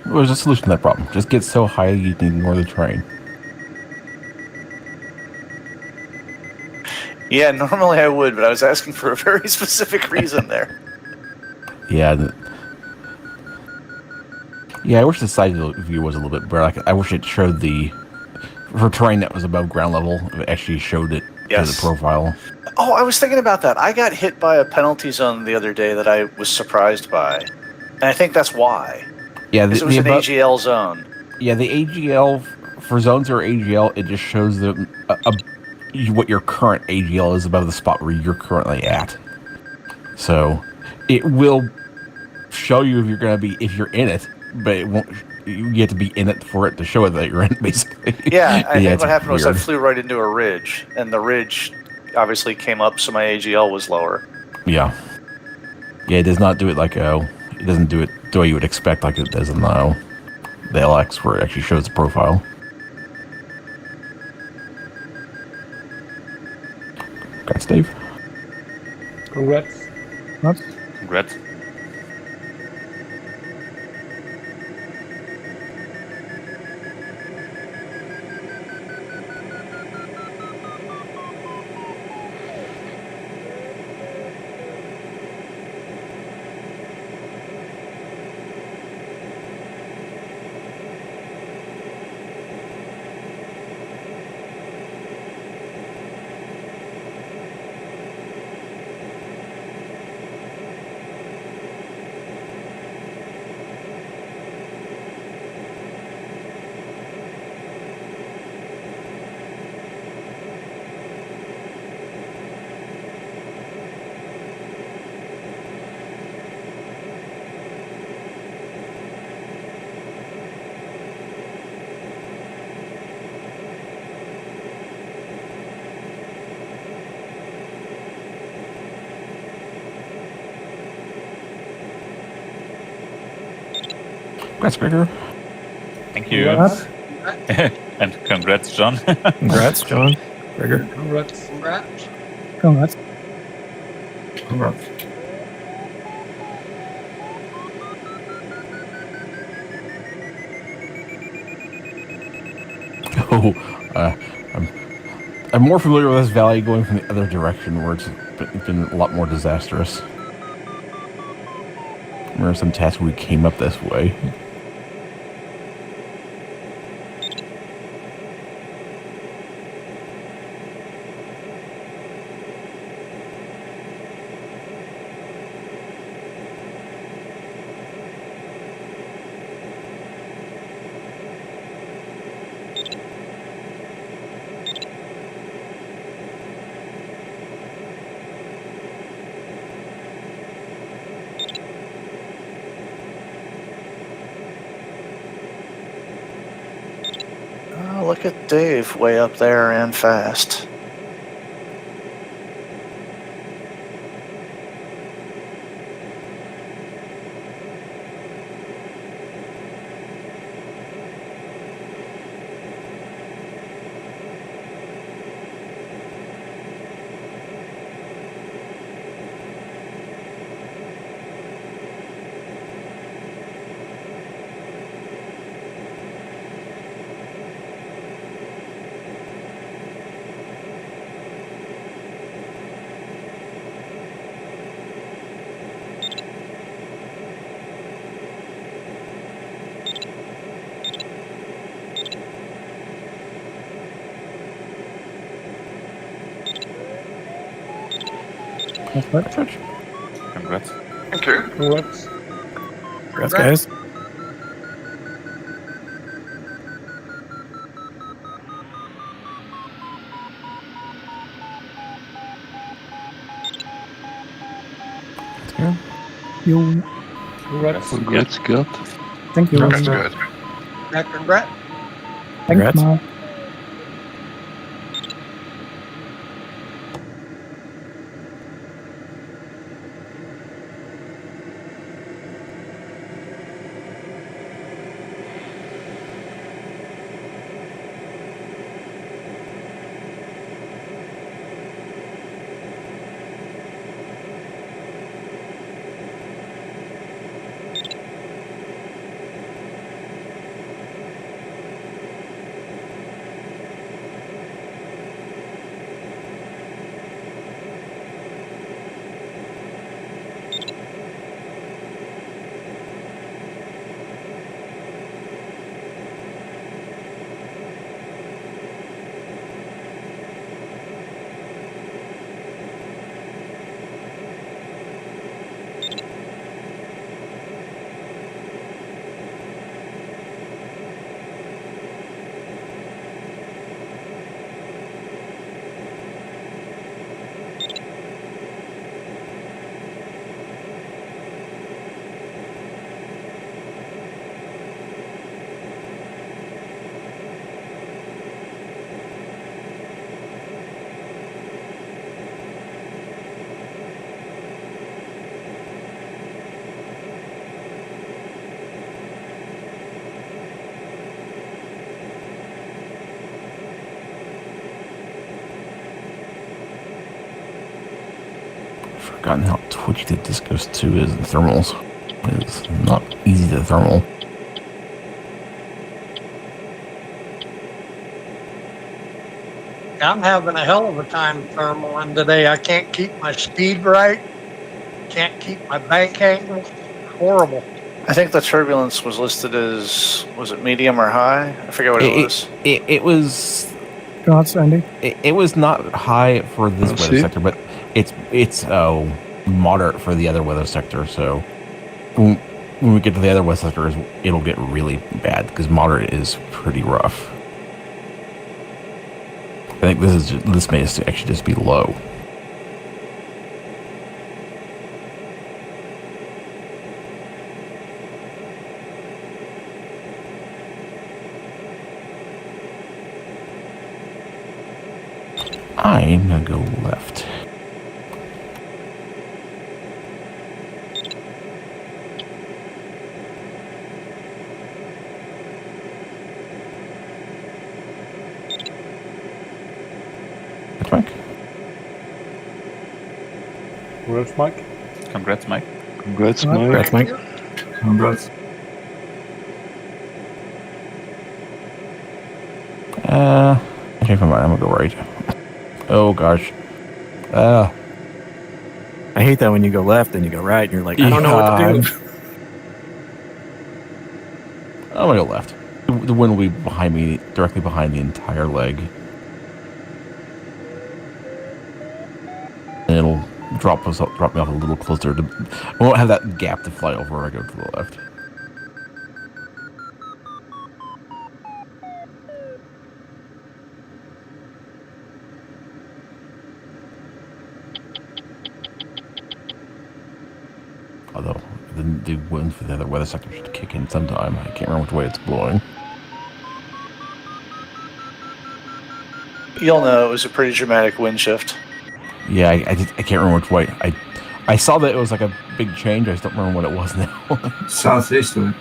[SPEAKER 5] There's a solution to that problem. Just get so high you can ignore the terrain.
[SPEAKER 8] Yeah, normally I would, but I was asking for a very specific reason there.
[SPEAKER 5] Yeah. Yeah, I wish the side view was a little bit better. I wish it showed for terrain that was above ground level, it actually showed it as a profile.
[SPEAKER 8] Oh, I was thinking about that. I got hit by a penalty zone the other day that I was surprised by. And I think that's why.
[SPEAKER 5] Yeah,
[SPEAKER 8] it was an AGL zone.
[SPEAKER 5] Yeah, the AGL, for zones or AGL, it just shows what your current AGL is above the spot where you're currently at. So it will show you if you're in it, but it won't. You have to be in it for it to show it that you're in it, basically.
[SPEAKER 8] Yeah, I think what happened was I
[SPEAKER 5] weird.
[SPEAKER 8] flew right into a ridge, and the ridge obviously came up, so my AGL was lower.
[SPEAKER 5] Yeah. Yeah, it does not do it it doesn't do it the way you would expect like it does in the LX, where it actually shows the profile. Congrats, Dave.
[SPEAKER 2] Congrats.
[SPEAKER 4] Congrats.
[SPEAKER 5] Congrats, Gregor.
[SPEAKER 4] Thank you.
[SPEAKER 11] Congrats.
[SPEAKER 4] And congrats, John.
[SPEAKER 9] Congrats, John. Gregor.
[SPEAKER 2] Congrats.
[SPEAKER 7] Congrats.
[SPEAKER 11] Congrats.
[SPEAKER 10] Congrats.
[SPEAKER 5] So, I'm more familiar with this valley going from the other direction where it's been a lot more disastrous. Remember some tasks we came up this way.
[SPEAKER 8] Look at Dave way up there and fast.
[SPEAKER 4] Congrats.
[SPEAKER 12] Thank you.
[SPEAKER 2] Congrats.
[SPEAKER 9] Congrats, guys.
[SPEAKER 11] You.
[SPEAKER 2] Congrats.
[SPEAKER 3] Congrats, Gert.
[SPEAKER 11] Thank you.
[SPEAKER 12] That's good.
[SPEAKER 7] Congrats.
[SPEAKER 11] Thanks,
[SPEAKER 9] Congrats.
[SPEAKER 11] Mark.
[SPEAKER 5] Forgotten how twitchy the Discos 2 is in thermals. It's not easy to thermal.
[SPEAKER 7] I'm having a hell of a time thermaling today. I can't keep my speed right. Can't keep my bank angle. Horrible.
[SPEAKER 8] I think the turbulence was listed as, was it medium or high? I forget what it was.
[SPEAKER 5] It was.
[SPEAKER 11] Congrats, Andy.
[SPEAKER 5] It was not high for this weather sector, but it's moderate for the other weather sector. So when we get to the other weather sectors, it'll get really bad because moderate is pretty rough. I think this may actually just be low. I'm gonna go left. That's Mike.
[SPEAKER 2] Congrats, Mike.
[SPEAKER 4] Congrats, Mike.
[SPEAKER 3] Congrats, Mike.
[SPEAKER 9] Congrats, Mike.
[SPEAKER 10] Congrats.
[SPEAKER 5] Okay, fine. I'm gonna go right. Oh gosh.
[SPEAKER 9] I hate that when you go left and you go right and you're like, I don't know what to do.
[SPEAKER 5] I'm gonna go left. The wind will be behind me, directly behind the entire leg. And it'll drop me off a little closer. I won't have that gap to fly over when I go to the left. Although the wind for the other weather sector should kick in sometime. I can't remember which way it's blowing.
[SPEAKER 8] You'll know it was a pretty dramatic wind shift.
[SPEAKER 5] Yeah, I can't remember which way. I saw that it was like a big change. I just don't remember what it was now.
[SPEAKER 10] Southeasterly.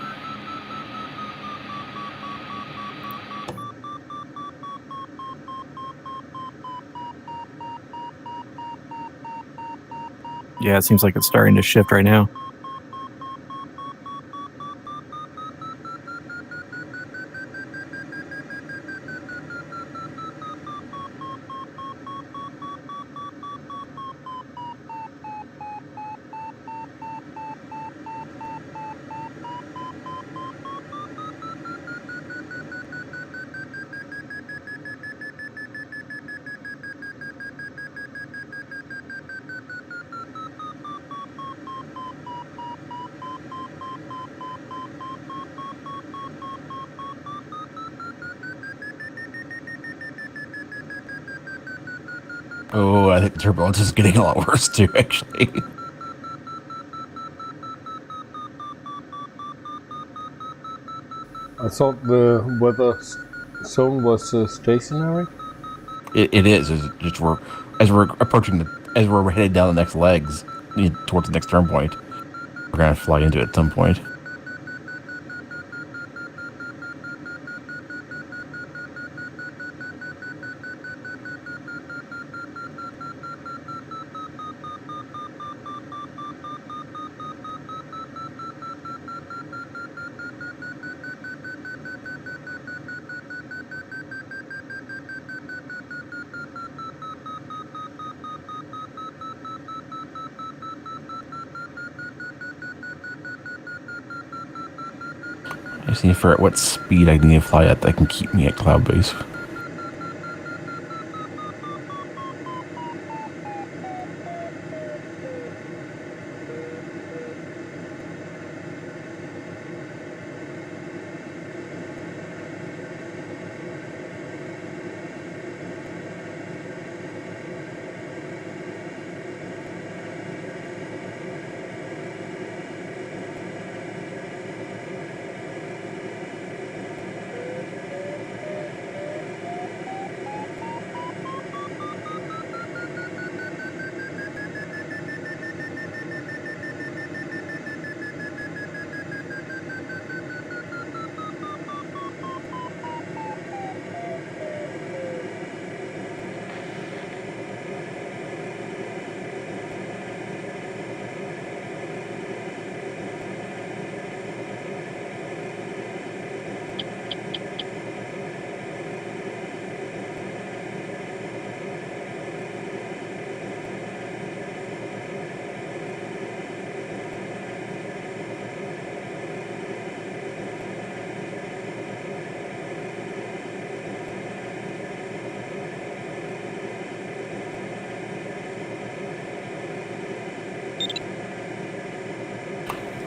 [SPEAKER 9] Yeah, it seems like it's starting to shift right now.
[SPEAKER 5] Oh, I think the turbulence is getting a lot worse too, actually.
[SPEAKER 2] I thought the weather zone was stationary.
[SPEAKER 5] It is. It's just as we're approaching as we're headed down the next legs towards the next turn point, we're gonna fly into it at some point. I just need to figure out what speed I need to fly at that can keep me at cloud base.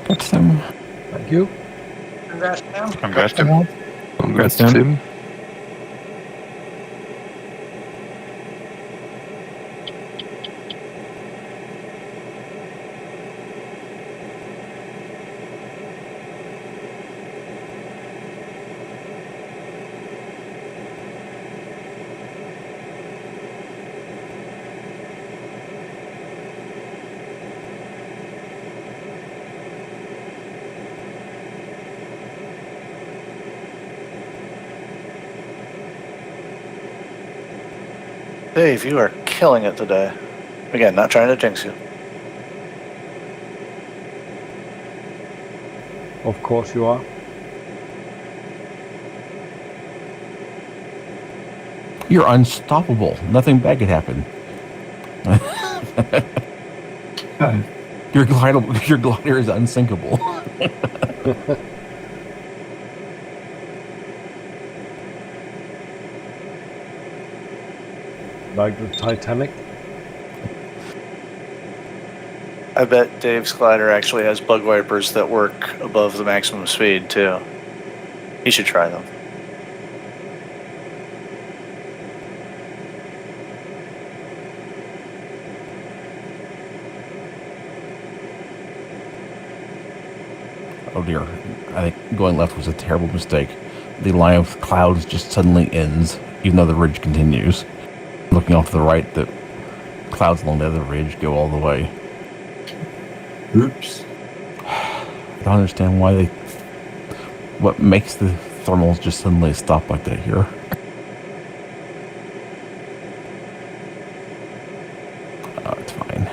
[SPEAKER 5] Congrats, Tim.
[SPEAKER 2] Thank you.
[SPEAKER 7] Congrats, Tim.
[SPEAKER 12] Congrats, Tim.
[SPEAKER 3] Congrats,
[SPEAKER 9] Tim.
[SPEAKER 3] Tim.
[SPEAKER 8] Dave, you are killing it today. Again, not trying to jinx you.
[SPEAKER 2] Of course you are.
[SPEAKER 5] You're unstoppable. Nothing bad could happen. Your glider is unsinkable.
[SPEAKER 2] Like the Titanic.
[SPEAKER 8] I bet Dave's glider actually has bug wipers that work above the maximum speed, too. He should try them.
[SPEAKER 5] Oh dear. I think going left was a terrible mistake. The line of clouds just suddenly ends, even though the ridge continues. Looking off to the right, the clouds along the other ridge go all the way.
[SPEAKER 10] Oops.
[SPEAKER 5] I don't understand why what makes the thermals just suddenly stop like that here. Oh, it's fine.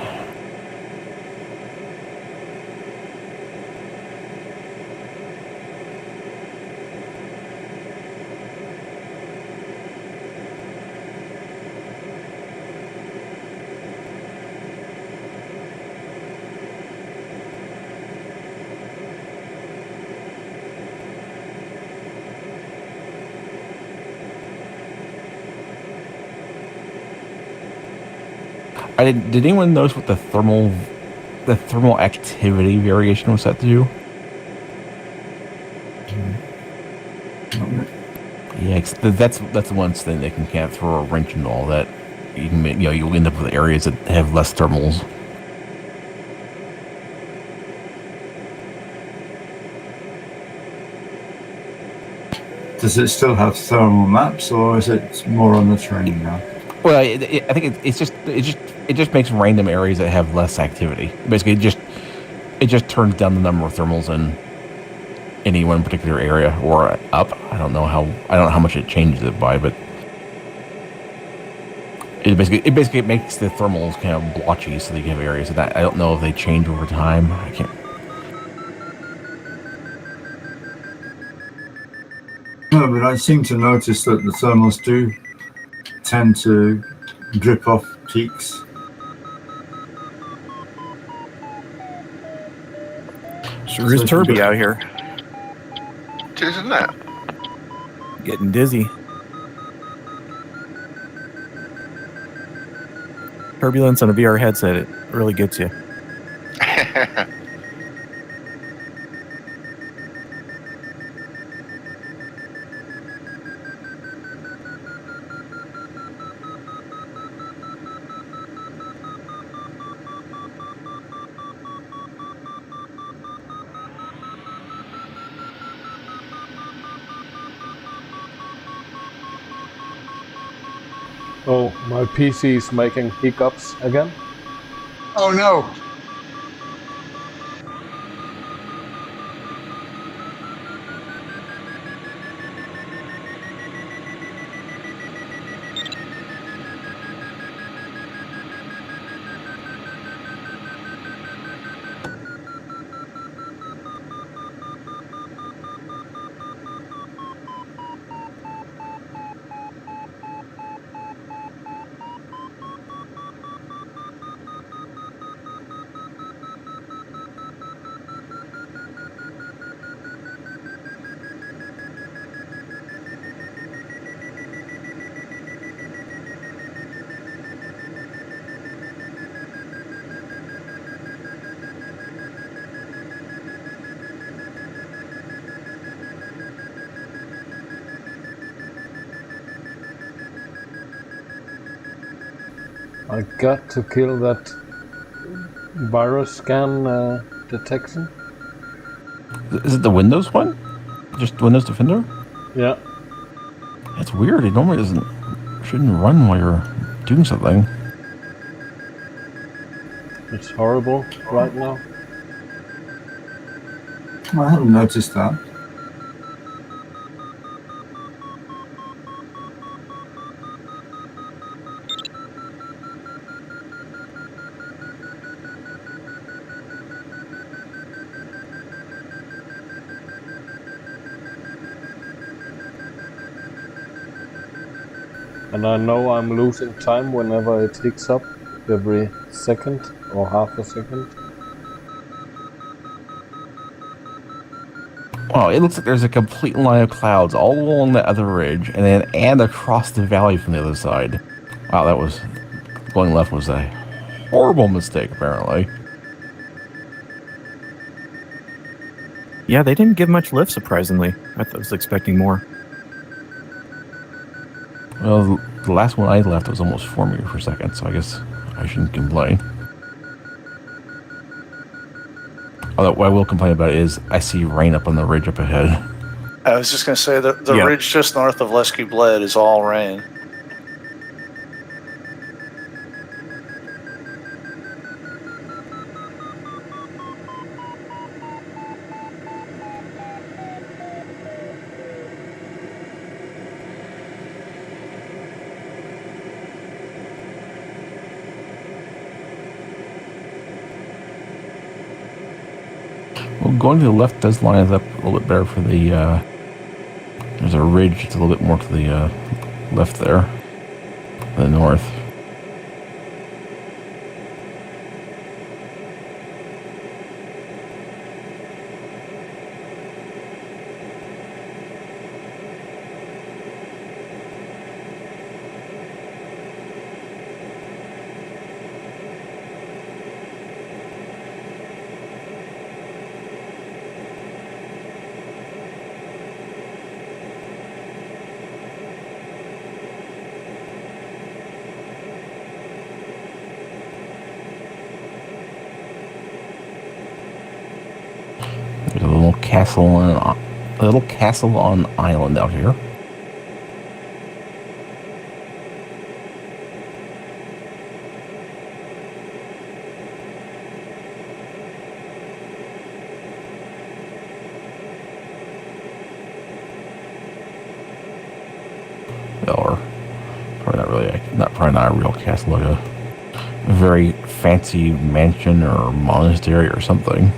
[SPEAKER 5] Did anyone notice what the thermal activity variation was set to? Yeah, that's the one thing they can kind of throw a wrench into all that. You can, you'll end up with areas that have less thermals.
[SPEAKER 10] Does it still have thermal maps, or is it more on the terrain now?
[SPEAKER 5] Well, I think it just makes random areas that have less activity. Basically, it just turns down the number of thermals in any one particular area or up. I don't know how much it changes it by, but it basically makes the thermals kind of blotchy, so that you have areas that I don't know if they change over time. I can't.
[SPEAKER 10] No, but I seem to notice that the thermals do tend to drip off peaks.
[SPEAKER 9] Sure is turby out here.
[SPEAKER 12] Isn't that?
[SPEAKER 9] Getting dizzy. Turbulence on a VR headset, it really gets you.
[SPEAKER 2] Oh, my PC is making hiccups again.
[SPEAKER 7] Oh no.
[SPEAKER 2] I got to kill that virus scan detection.
[SPEAKER 5] Is it the Windows one? Just Windows Defender?
[SPEAKER 2] Yeah.
[SPEAKER 5] That's weird. It normally shouldn't run while you're doing something.
[SPEAKER 2] It's horrible right now.
[SPEAKER 10] I haven't noticed that.
[SPEAKER 2] And I know I'm losing time whenever it hicks up every second or half a second.
[SPEAKER 5] Well, it looks like there's a complete line of clouds all along the other ridge, and across the valley from the other side. Wow, that was going left was a horrible mistake, apparently.
[SPEAKER 9] Yeah, they didn't give much lift, surprisingly. I was expecting more.
[SPEAKER 5] Well, the last one I left was almost 4 meters per second, so I guess I shouldn't complain. Although what I will complain about is I see rain up on the ridge up ahead.
[SPEAKER 8] I was just going to say that the ridge just north of Lesky Bled is all rain.
[SPEAKER 5] Well, going to the left does line us up a little bit better for the, there's a ridge that's a little bit more to the left there, the north. There's a little castle on island out here. Or probably not a real castle, like a very fancy mansion or monastery or something.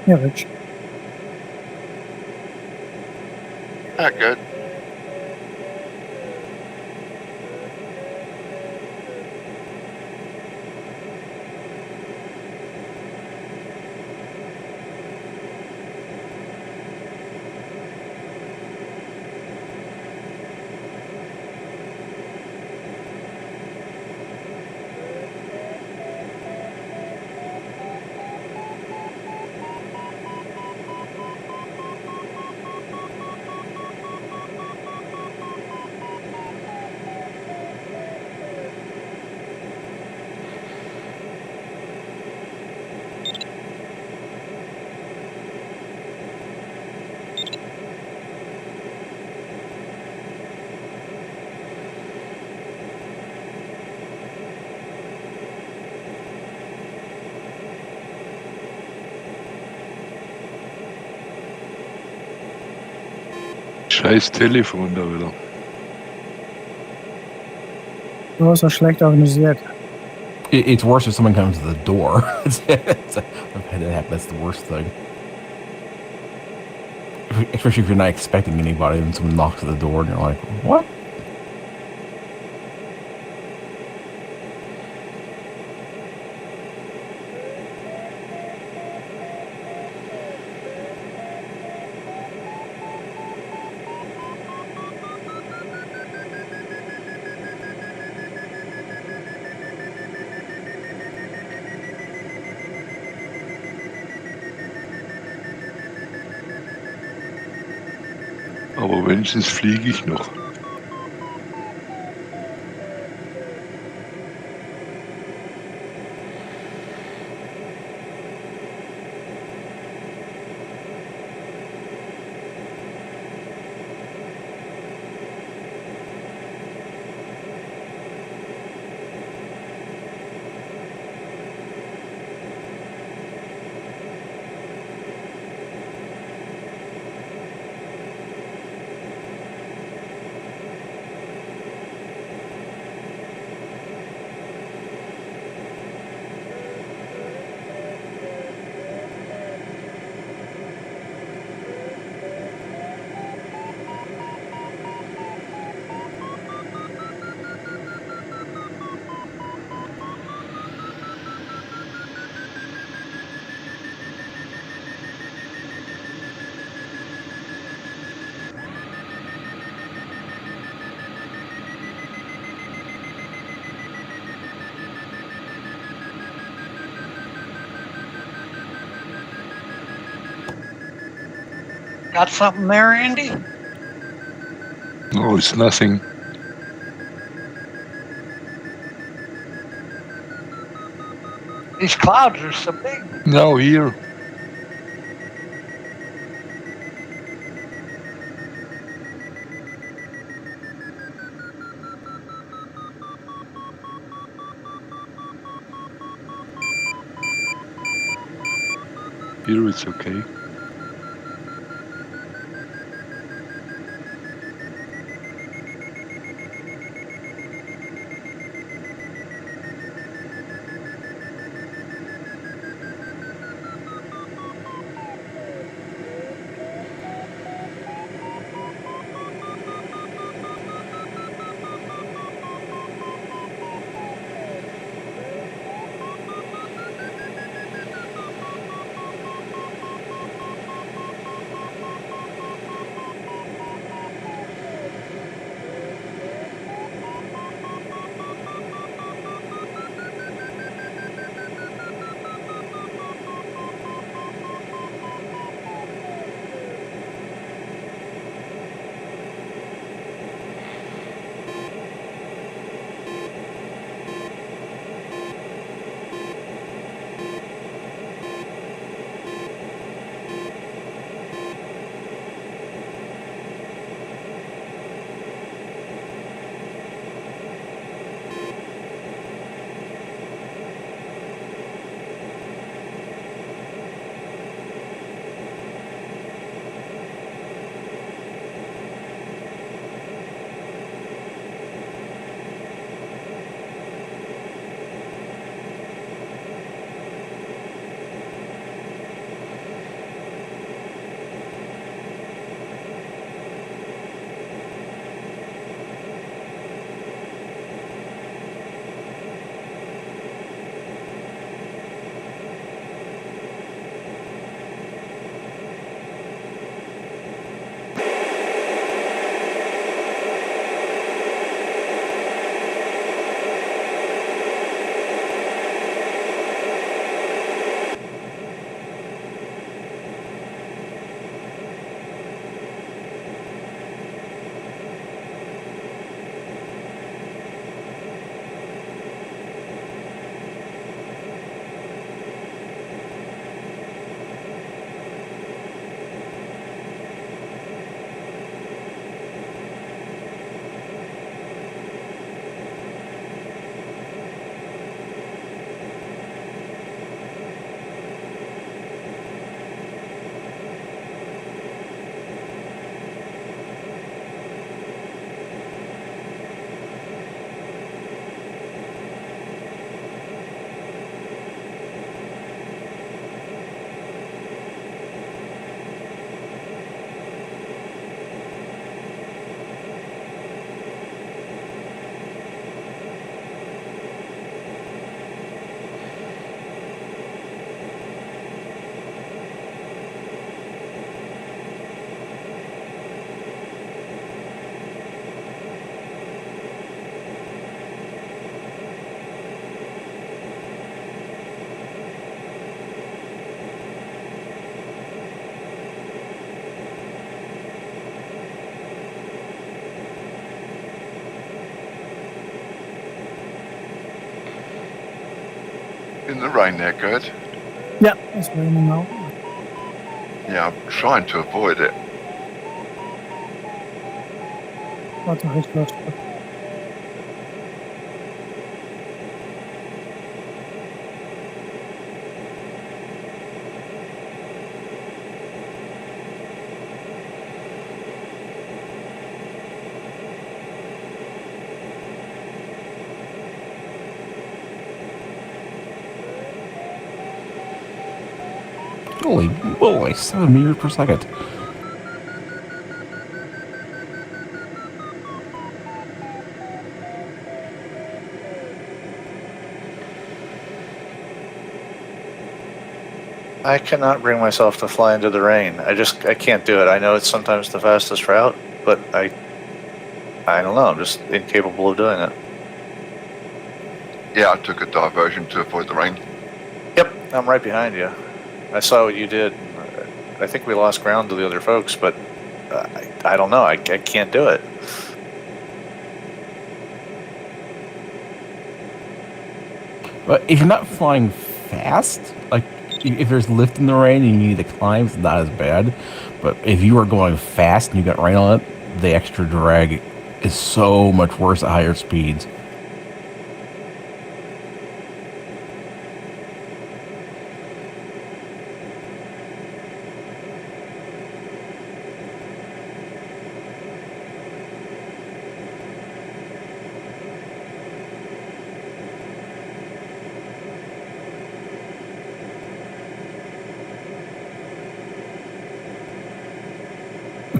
[SPEAKER 11] Ja, Rich.
[SPEAKER 12] Good.
[SPEAKER 3] Scheiß Telefon da wieder.
[SPEAKER 11] Du warst so schlecht organisiert.
[SPEAKER 5] It's worse if someone comes to the door. That's the worst thing. Especially if you're not expecting anybody and someone knocks at the door and you're like, what?
[SPEAKER 3] Aber wenigstens fliege ich noch.
[SPEAKER 7] Got something there, Andy?
[SPEAKER 3] No, it's nothing.
[SPEAKER 7] These clouds are so big.
[SPEAKER 3] Now here. Here it's okay.
[SPEAKER 12] In the rain there, Gerd?
[SPEAKER 11] Yeah, it's raining now.
[SPEAKER 12] Yeah, I'm trying to avoid it.
[SPEAKER 11] Water is close.
[SPEAKER 5] Holy moly, 7 meters per second.
[SPEAKER 8] I cannot bring myself to fly into the rain. I can't do it. I know it's sometimes the fastest route, but I don't know. I'm just incapable of doing it.
[SPEAKER 12] Yeah, I took a diversion to avoid the rain.
[SPEAKER 8] Yep, I'm right behind you. I saw what you did. I think we lost ground to the other folks, but I don't know. I can't do it.
[SPEAKER 5] But if you're not flying fast, like if there's lift in the rain and you need to climb, it's not as bad. But if you are going fast and you got rain on it, the extra drag is so much worse at higher speeds.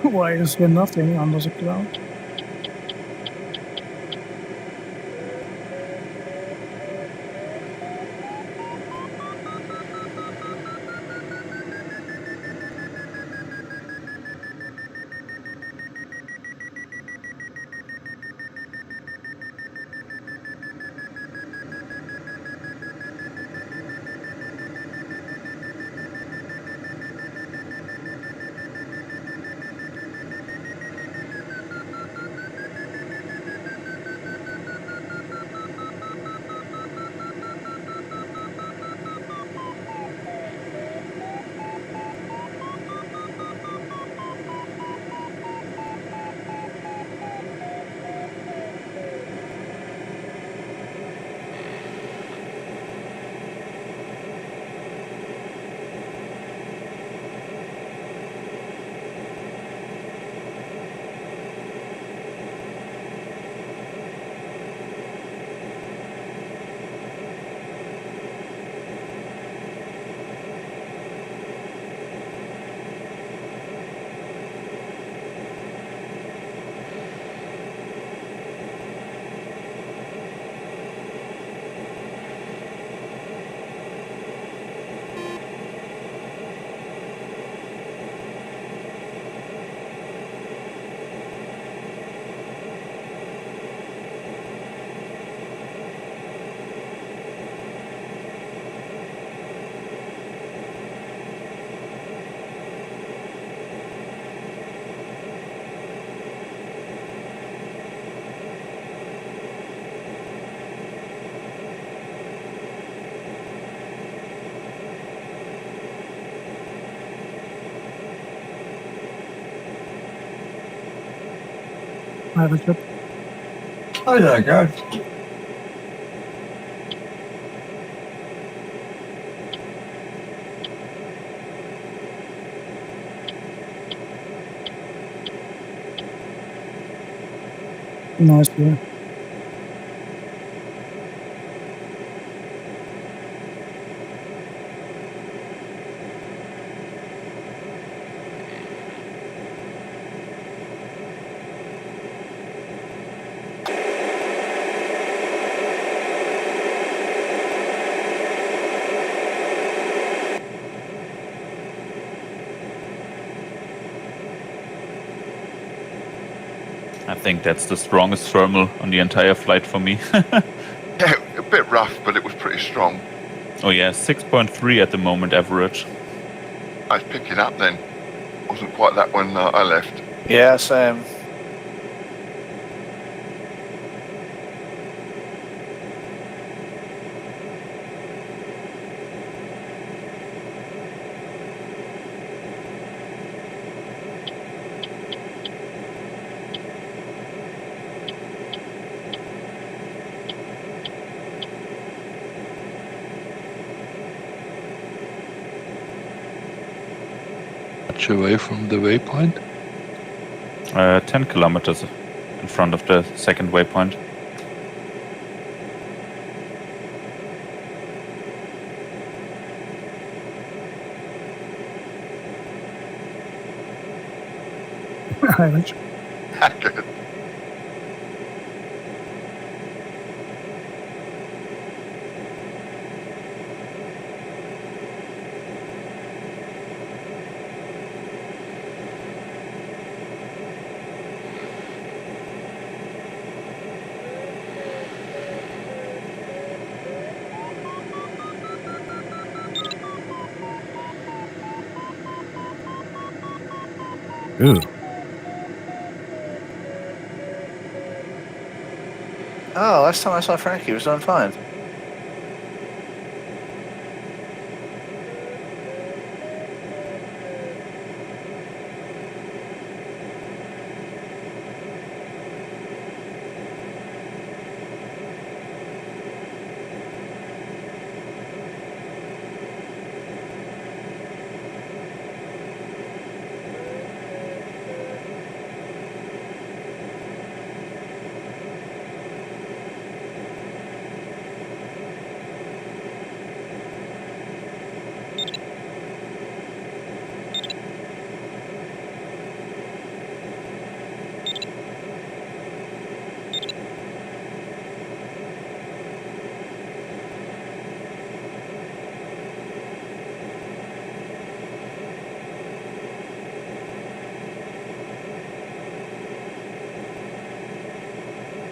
[SPEAKER 11] Why is there nothing under the cloud? I have a trip.
[SPEAKER 10] Oh, there you go.
[SPEAKER 11] Nice view.
[SPEAKER 4] I think that's the strongest thermal on the entire flight for me.
[SPEAKER 12] Yeah, a bit rough, but it was pretty strong.
[SPEAKER 4] Oh yeah, 6.3 at the moment average.
[SPEAKER 12] I was picking up then. Wasn't quite that when I left.
[SPEAKER 8] Yeah, same.
[SPEAKER 3] Much away from the waypoint.
[SPEAKER 4] 10 kilometers in front of the second waypoint.
[SPEAKER 11] I have a trip.
[SPEAKER 12] Good.
[SPEAKER 9] Ooh.
[SPEAKER 8] Oh, last time I saw Frankie, he was doing fine.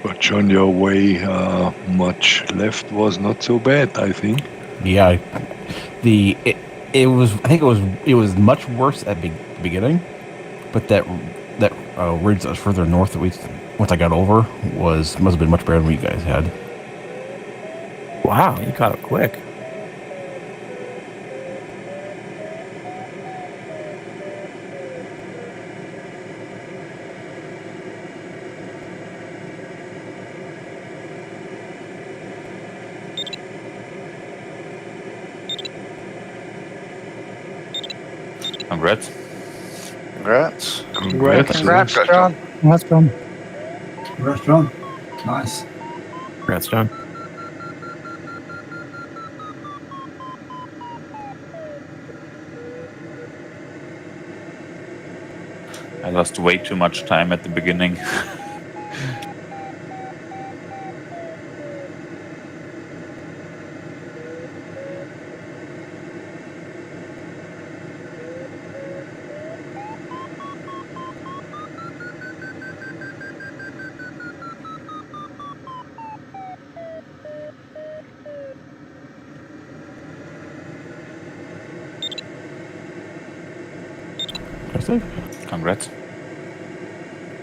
[SPEAKER 3] But John, your way much left was not so bad, I think.
[SPEAKER 5] Yeah, it was. I think it was much worse at the beginning, but that ridge that was further north that once I got over must have been much better than what you guys had.
[SPEAKER 9] Wow, you caught up quick.
[SPEAKER 4] Congrats.
[SPEAKER 8] Congrats.
[SPEAKER 7] Congrats, John.
[SPEAKER 11] That's fun.
[SPEAKER 10] Congrats, John. Nice.
[SPEAKER 9] Congrats, John.
[SPEAKER 4] I lost way too much time at the beginning. Congrats.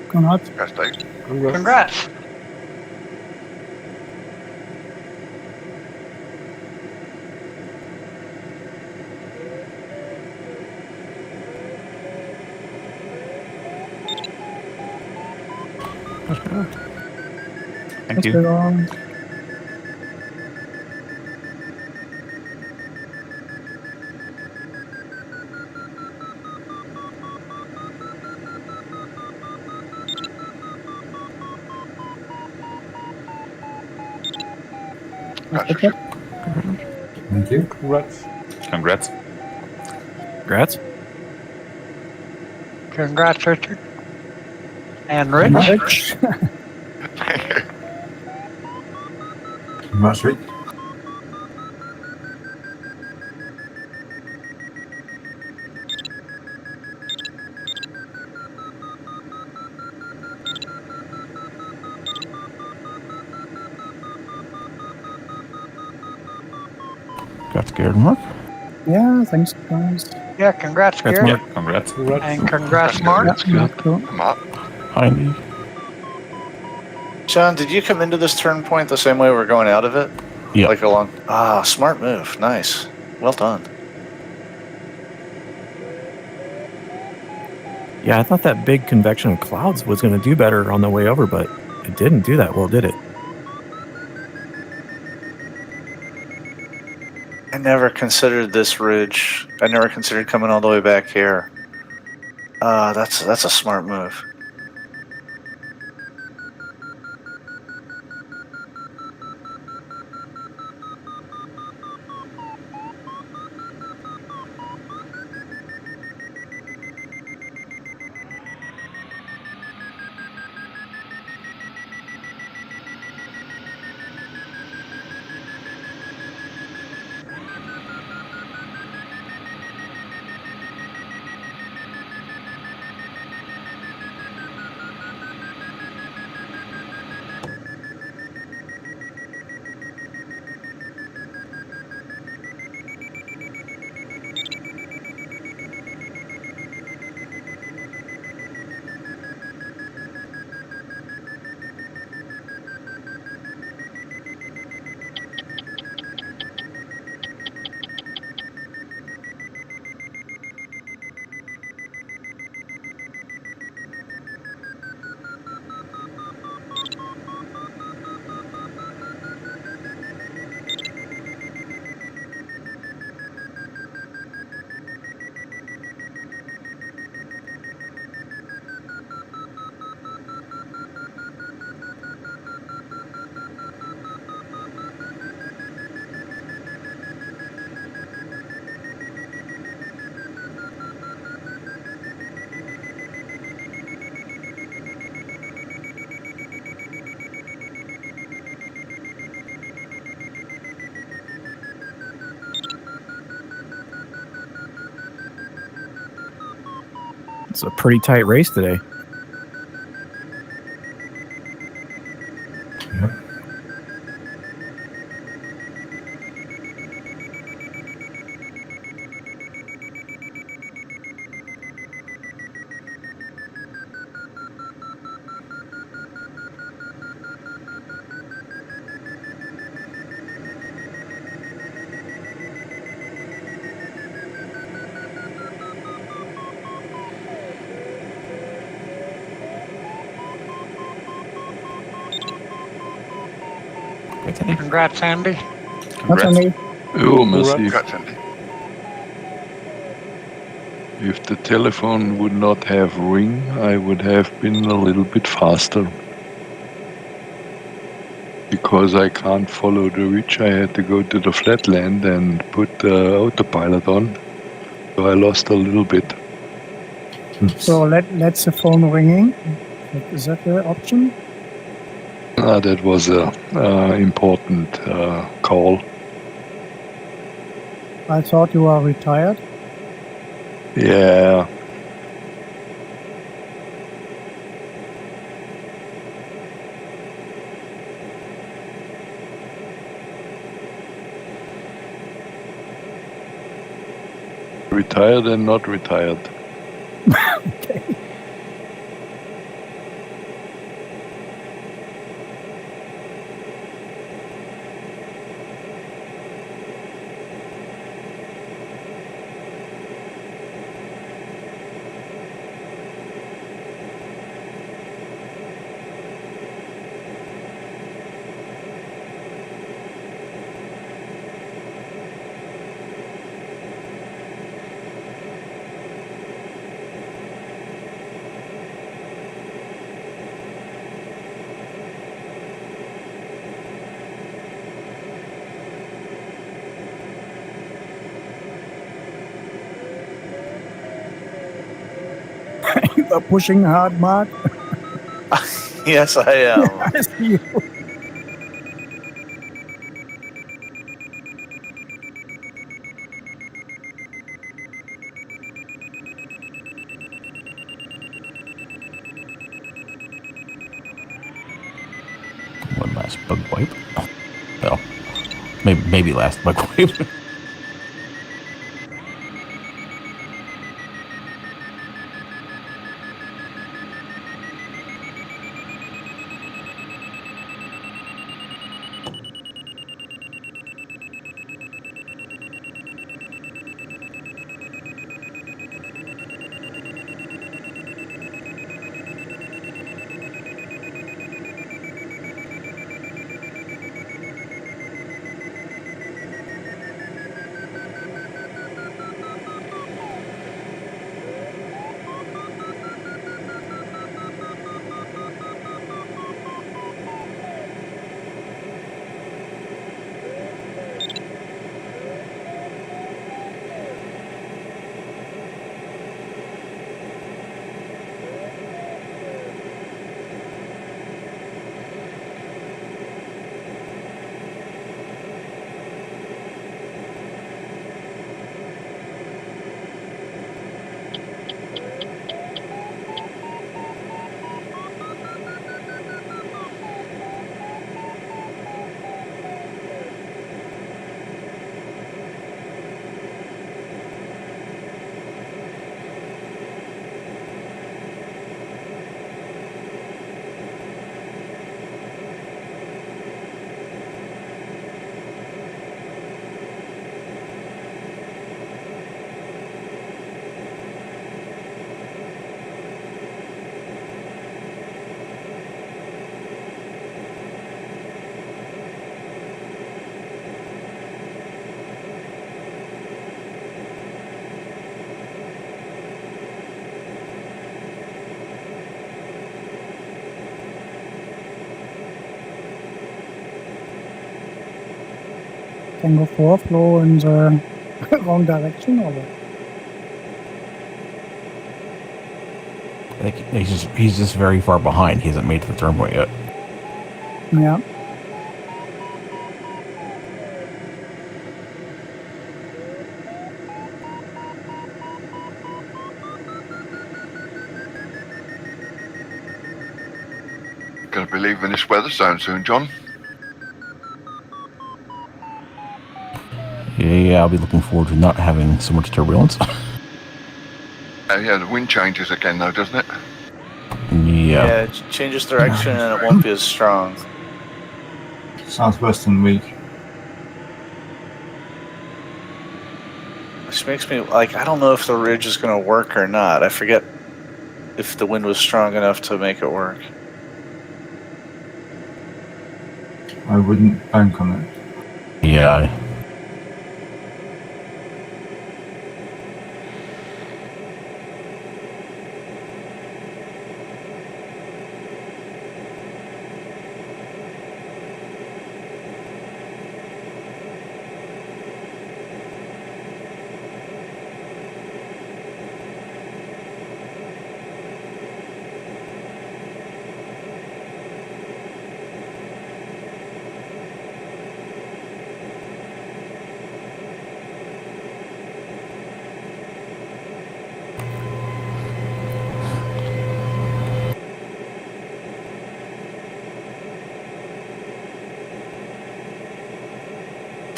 [SPEAKER 11] Congrats.
[SPEAKER 12] Congrats, Dave.
[SPEAKER 7] Congrats.
[SPEAKER 4] Thank you.
[SPEAKER 11] Good on.
[SPEAKER 12] Congrats, Richard.
[SPEAKER 10] Thank you.
[SPEAKER 2] Congrats.
[SPEAKER 4] Congrats.
[SPEAKER 9] Congrats.
[SPEAKER 7] Congrats, Richard. And Rich.
[SPEAKER 11] Rich.
[SPEAKER 10] Congrats, Rick.
[SPEAKER 5] Got scared, Mark.
[SPEAKER 11] Yeah, thanks, guys.
[SPEAKER 7] Yeah, congrats,
[SPEAKER 9] Congrats,
[SPEAKER 7] Gary.
[SPEAKER 9] Mark.
[SPEAKER 4] Congrats.
[SPEAKER 7] And congrats, Mark.
[SPEAKER 12] That's good.
[SPEAKER 11] Cool.
[SPEAKER 12] I'm up.
[SPEAKER 5] Hi, Andy.
[SPEAKER 8] John, did you come into this turn point the same way we're going out of it?
[SPEAKER 5] Yeah.
[SPEAKER 8] Like along. Ah, smart move. Nice. Well done.
[SPEAKER 9] Yeah, I thought that big convection of clouds was going to do better on the way over, but it didn't do that well, did it?
[SPEAKER 8] I never considered this ridge. I never considered coming all the way back here. That's a smart move.
[SPEAKER 9] It's a pretty tight race today.
[SPEAKER 10] Yep.
[SPEAKER 7] Congrats, Andy.
[SPEAKER 11] That's Andy.
[SPEAKER 3] Oh, merci.
[SPEAKER 12] Congrats, Andy.
[SPEAKER 3] If the telephone would not have ring, I would have been a little bit faster. Because I can't follow the reach, I had to go to the flatland and put the autopilot on. So I lost a little bit.
[SPEAKER 11] So let's the phone ringing. Is that the option?
[SPEAKER 3] That was a important call.
[SPEAKER 11] I thought you are retired.
[SPEAKER 3] Yeah. Retired and not retired.
[SPEAKER 11] Okay. You are pushing hard, Mark.
[SPEAKER 8] Yes, I am.
[SPEAKER 11] I see you.
[SPEAKER 5] One last bug wipe. Well, maybe last bug wipe.
[SPEAKER 11] Tango 4 flow in the wrong direction or what?
[SPEAKER 5] I think he's just very far behind. He hasn't made it to the turn point yet.
[SPEAKER 11] Yeah.
[SPEAKER 12] going to be leaving this weather zone soon, John.
[SPEAKER 5] Yeah, I'll be looking forward to not having so much turbulence.
[SPEAKER 12] Yeah, the wind changes again, though, doesn't it?
[SPEAKER 5] Yeah.
[SPEAKER 8] it changes direction and it won't be as strong.
[SPEAKER 10] Southwestern week.
[SPEAKER 8] Which makes me like, I don't know if the ridge is going to work or not. I forget if the wind was strong enough to make it work.
[SPEAKER 10] I wouldn't bank on it.
[SPEAKER 5] Yeah.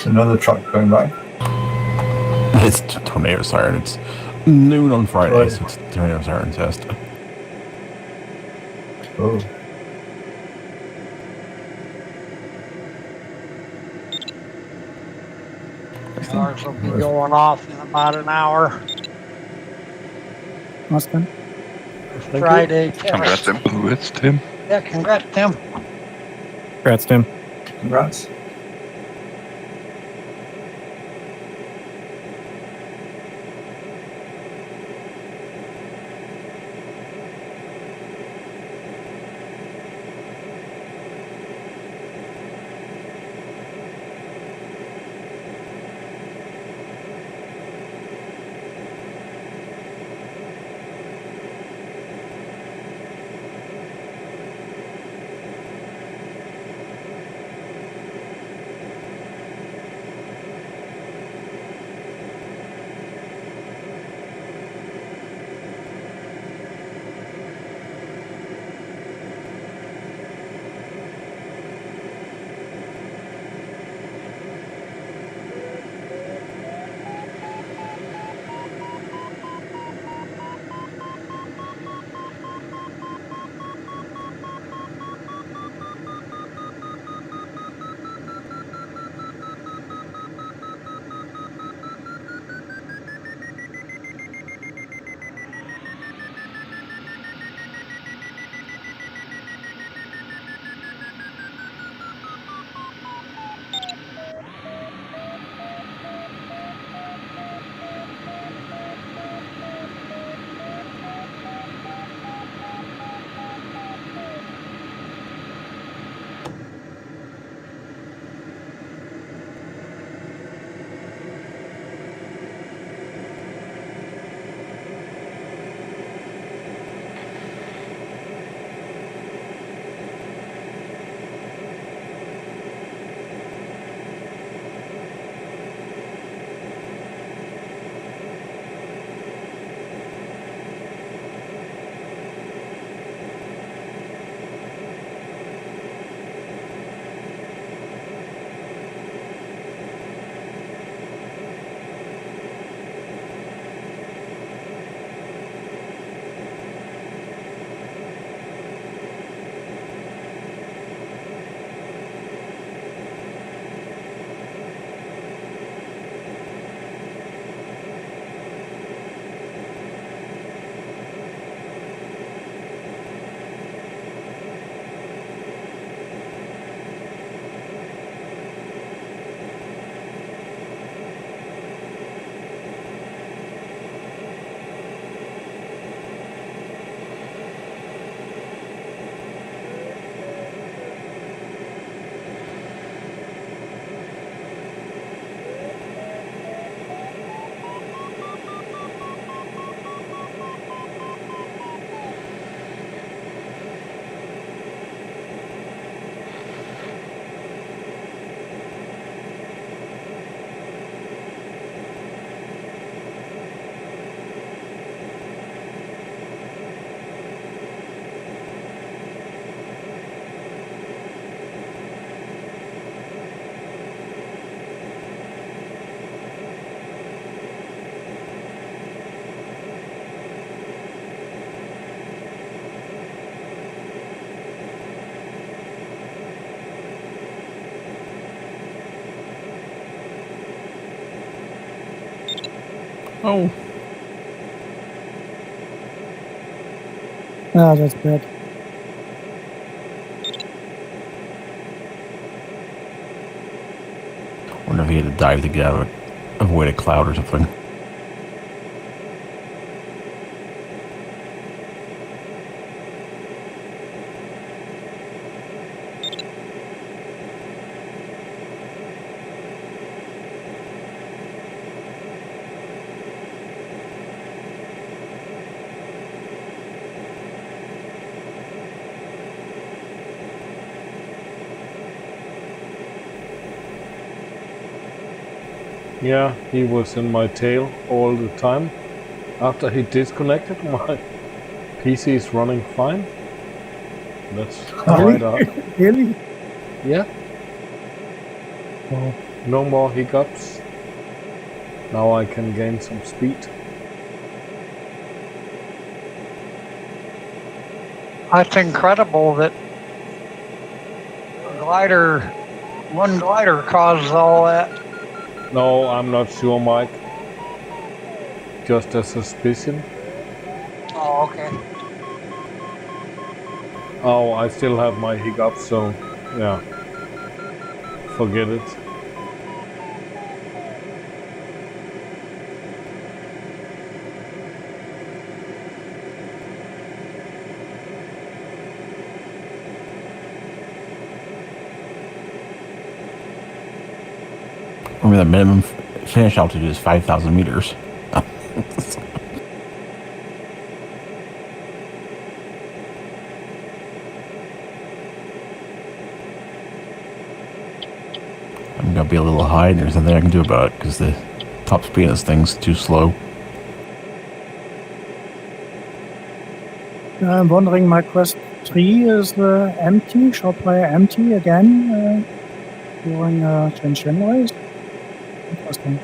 [SPEAKER 10] Another truck going by.
[SPEAKER 5] It's tornado siren. It's noon on Friday,
[SPEAKER 10] Right.
[SPEAKER 5] so it's tornado siren test.
[SPEAKER 10] Oh.
[SPEAKER 7] Ours will be going off in about an hour.
[SPEAKER 11] Austin.
[SPEAKER 7] Friday.
[SPEAKER 3] Congrats, Tim. Congrats, Tim.
[SPEAKER 7] Yeah, congrats, Tim.
[SPEAKER 9] Congrats, Tim.
[SPEAKER 10] Congrats.
[SPEAKER 9] Oh. Ah, that's bad.
[SPEAKER 5] Wonder if he had to dive to get out of it, avoid a cloud or something.
[SPEAKER 2] Yeah, he was in my tail all the time. After he disconnected, my PC is running fine. That's quite
[SPEAKER 11] Really? Really?
[SPEAKER 2] Yeah.
[SPEAKER 11] Oh.
[SPEAKER 2] No more hiccups. Now I can gain some speed.
[SPEAKER 7] That's incredible that one glider causes all that.
[SPEAKER 2] No, I'm not sure, Mike. Just a suspicion.
[SPEAKER 7] Oh, okay.
[SPEAKER 2] Oh, I still have my hiccups, so yeah. Forget it.
[SPEAKER 5] Remember, the minimum finish altitude is 5,000 meters. I'm gonna be a little high, and there's nothing I can do about it because the top speed of this thing's too slow.
[SPEAKER 11] I'm wondering, my Quest 3 is empty, short player empty again during Tchin Tchin race. Interesting.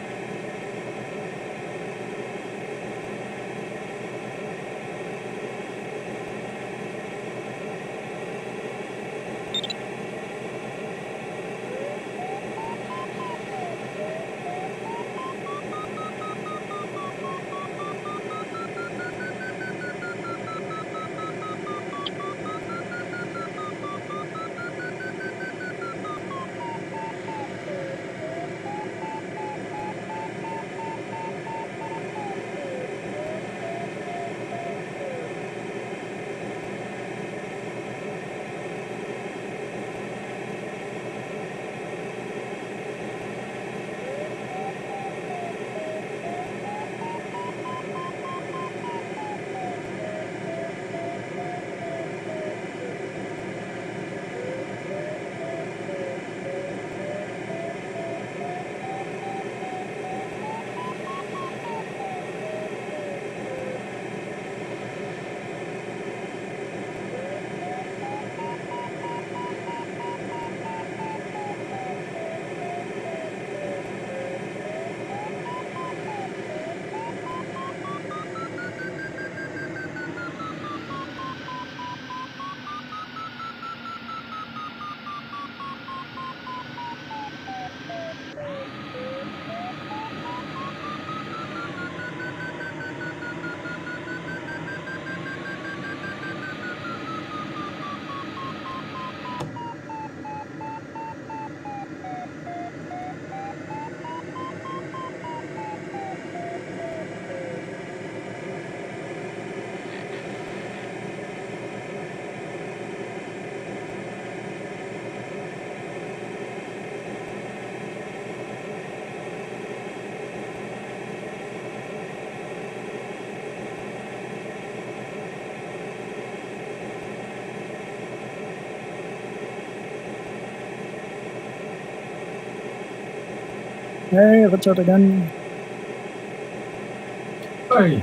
[SPEAKER 11] Hey, Richard again.
[SPEAKER 10] Hey.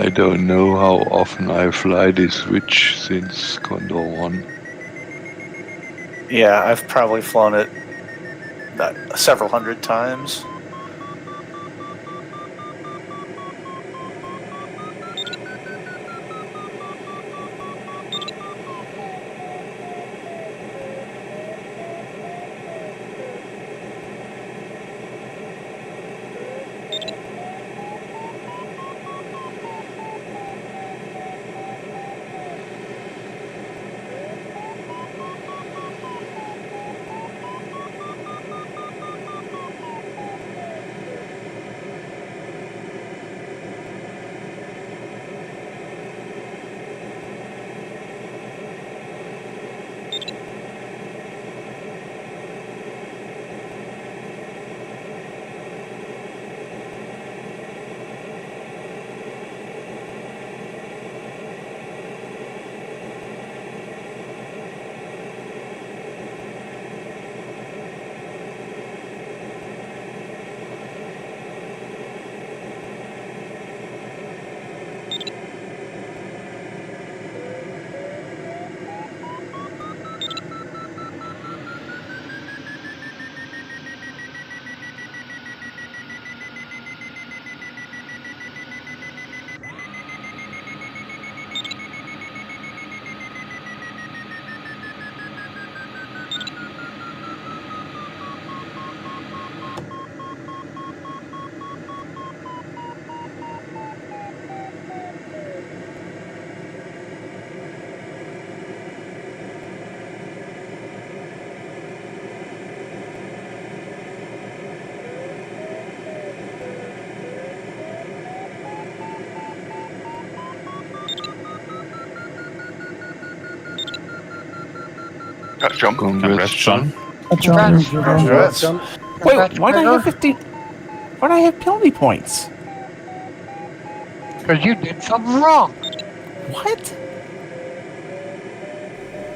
[SPEAKER 3] I don't know how often I fly this switch since Condor 1.
[SPEAKER 8] Yeah, I've probably flown it several hundred times.
[SPEAKER 12] That's John.
[SPEAKER 3] Congrats, John.
[SPEAKER 11] John,
[SPEAKER 8] Congrats.
[SPEAKER 5] Wait, why do I have 15? Why do I have penalty points?
[SPEAKER 7] Because you did something wrong.
[SPEAKER 5] What?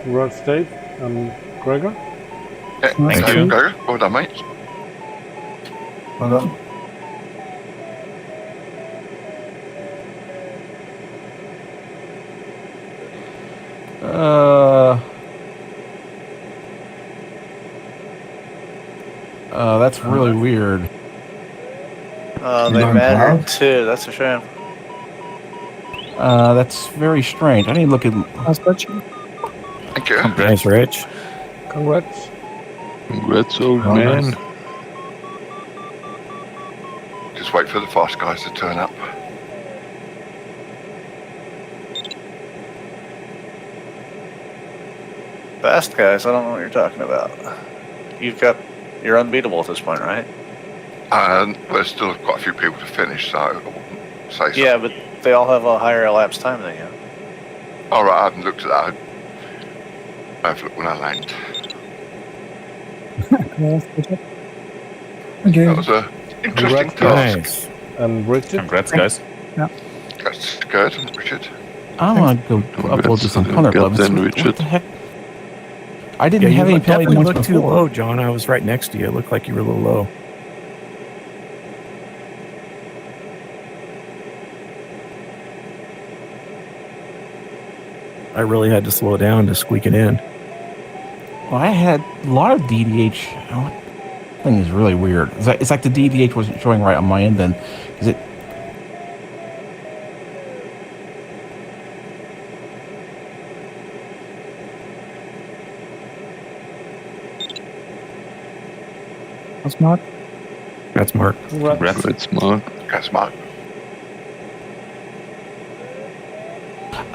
[SPEAKER 2] Congrats, Dave and Gregor.
[SPEAKER 12] Yeah,
[SPEAKER 9] Thank
[SPEAKER 12] there
[SPEAKER 9] you.
[SPEAKER 12] go. Well done, mate.
[SPEAKER 10] Well done.
[SPEAKER 5] That's really weird.
[SPEAKER 8] Oh,
[SPEAKER 10] You
[SPEAKER 8] they
[SPEAKER 10] going
[SPEAKER 8] mattered
[SPEAKER 10] proud?
[SPEAKER 8] too. That's a shame.
[SPEAKER 5] That's very strange. I need to look at.
[SPEAKER 11] I'll start you.
[SPEAKER 12] Thank you.
[SPEAKER 9] Thanks, Rich.
[SPEAKER 2] Congrats.
[SPEAKER 3] Congrats, old
[SPEAKER 10] Oh,
[SPEAKER 3] man.
[SPEAKER 10] nice.
[SPEAKER 12] Just wait for the fast guys to turn up.
[SPEAKER 8] Fast guys, I don't know what you're talking about. You're unbeatable at this point, right?
[SPEAKER 12] And there's still quite a few people to finish, so I wouldn't say so.
[SPEAKER 8] Yeah, but they all have a higher elapsed time than you.
[SPEAKER 12] All right, I haven't looked at that. I have looked when I land.
[SPEAKER 11] Okay.
[SPEAKER 12] That was a interesting task.
[SPEAKER 9] Nice.
[SPEAKER 2] And Richard.
[SPEAKER 4] Congrats, guys.
[SPEAKER 12] That's good, Richard.
[SPEAKER 5] I want to go upload this on Condor Club.
[SPEAKER 3] Then,
[SPEAKER 5] What
[SPEAKER 3] Richard.
[SPEAKER 5] the heck? I didn't
[SPEAKER 9] Yeah,
[SPEAKER 5] have
[SPEAKER 9] you
[SPEAKER 5] any penalty
[SPEAKER 9] definitely
[SPEAKER 5] points
[SPEAKER 9] looked too
[SPEAKER 5] before.
[SPEAKER 9] low, John. I was right next to you. It looked like you were a little low. I really had to slow down to squeak it in.
[SPEAKER 5] Well, I had a lot of DDH. Oh, that thing is really weird. It's like the DDH wasn't showing right on my end then. Is it?
[SPEAKER 11] That's Mark.
[SPEAKER 9] That's Mark.
[SPEAKER 2] Congrats.
[SPEAKER 3] Congrats, Mark.
[SPEAKER 12] That's Mark.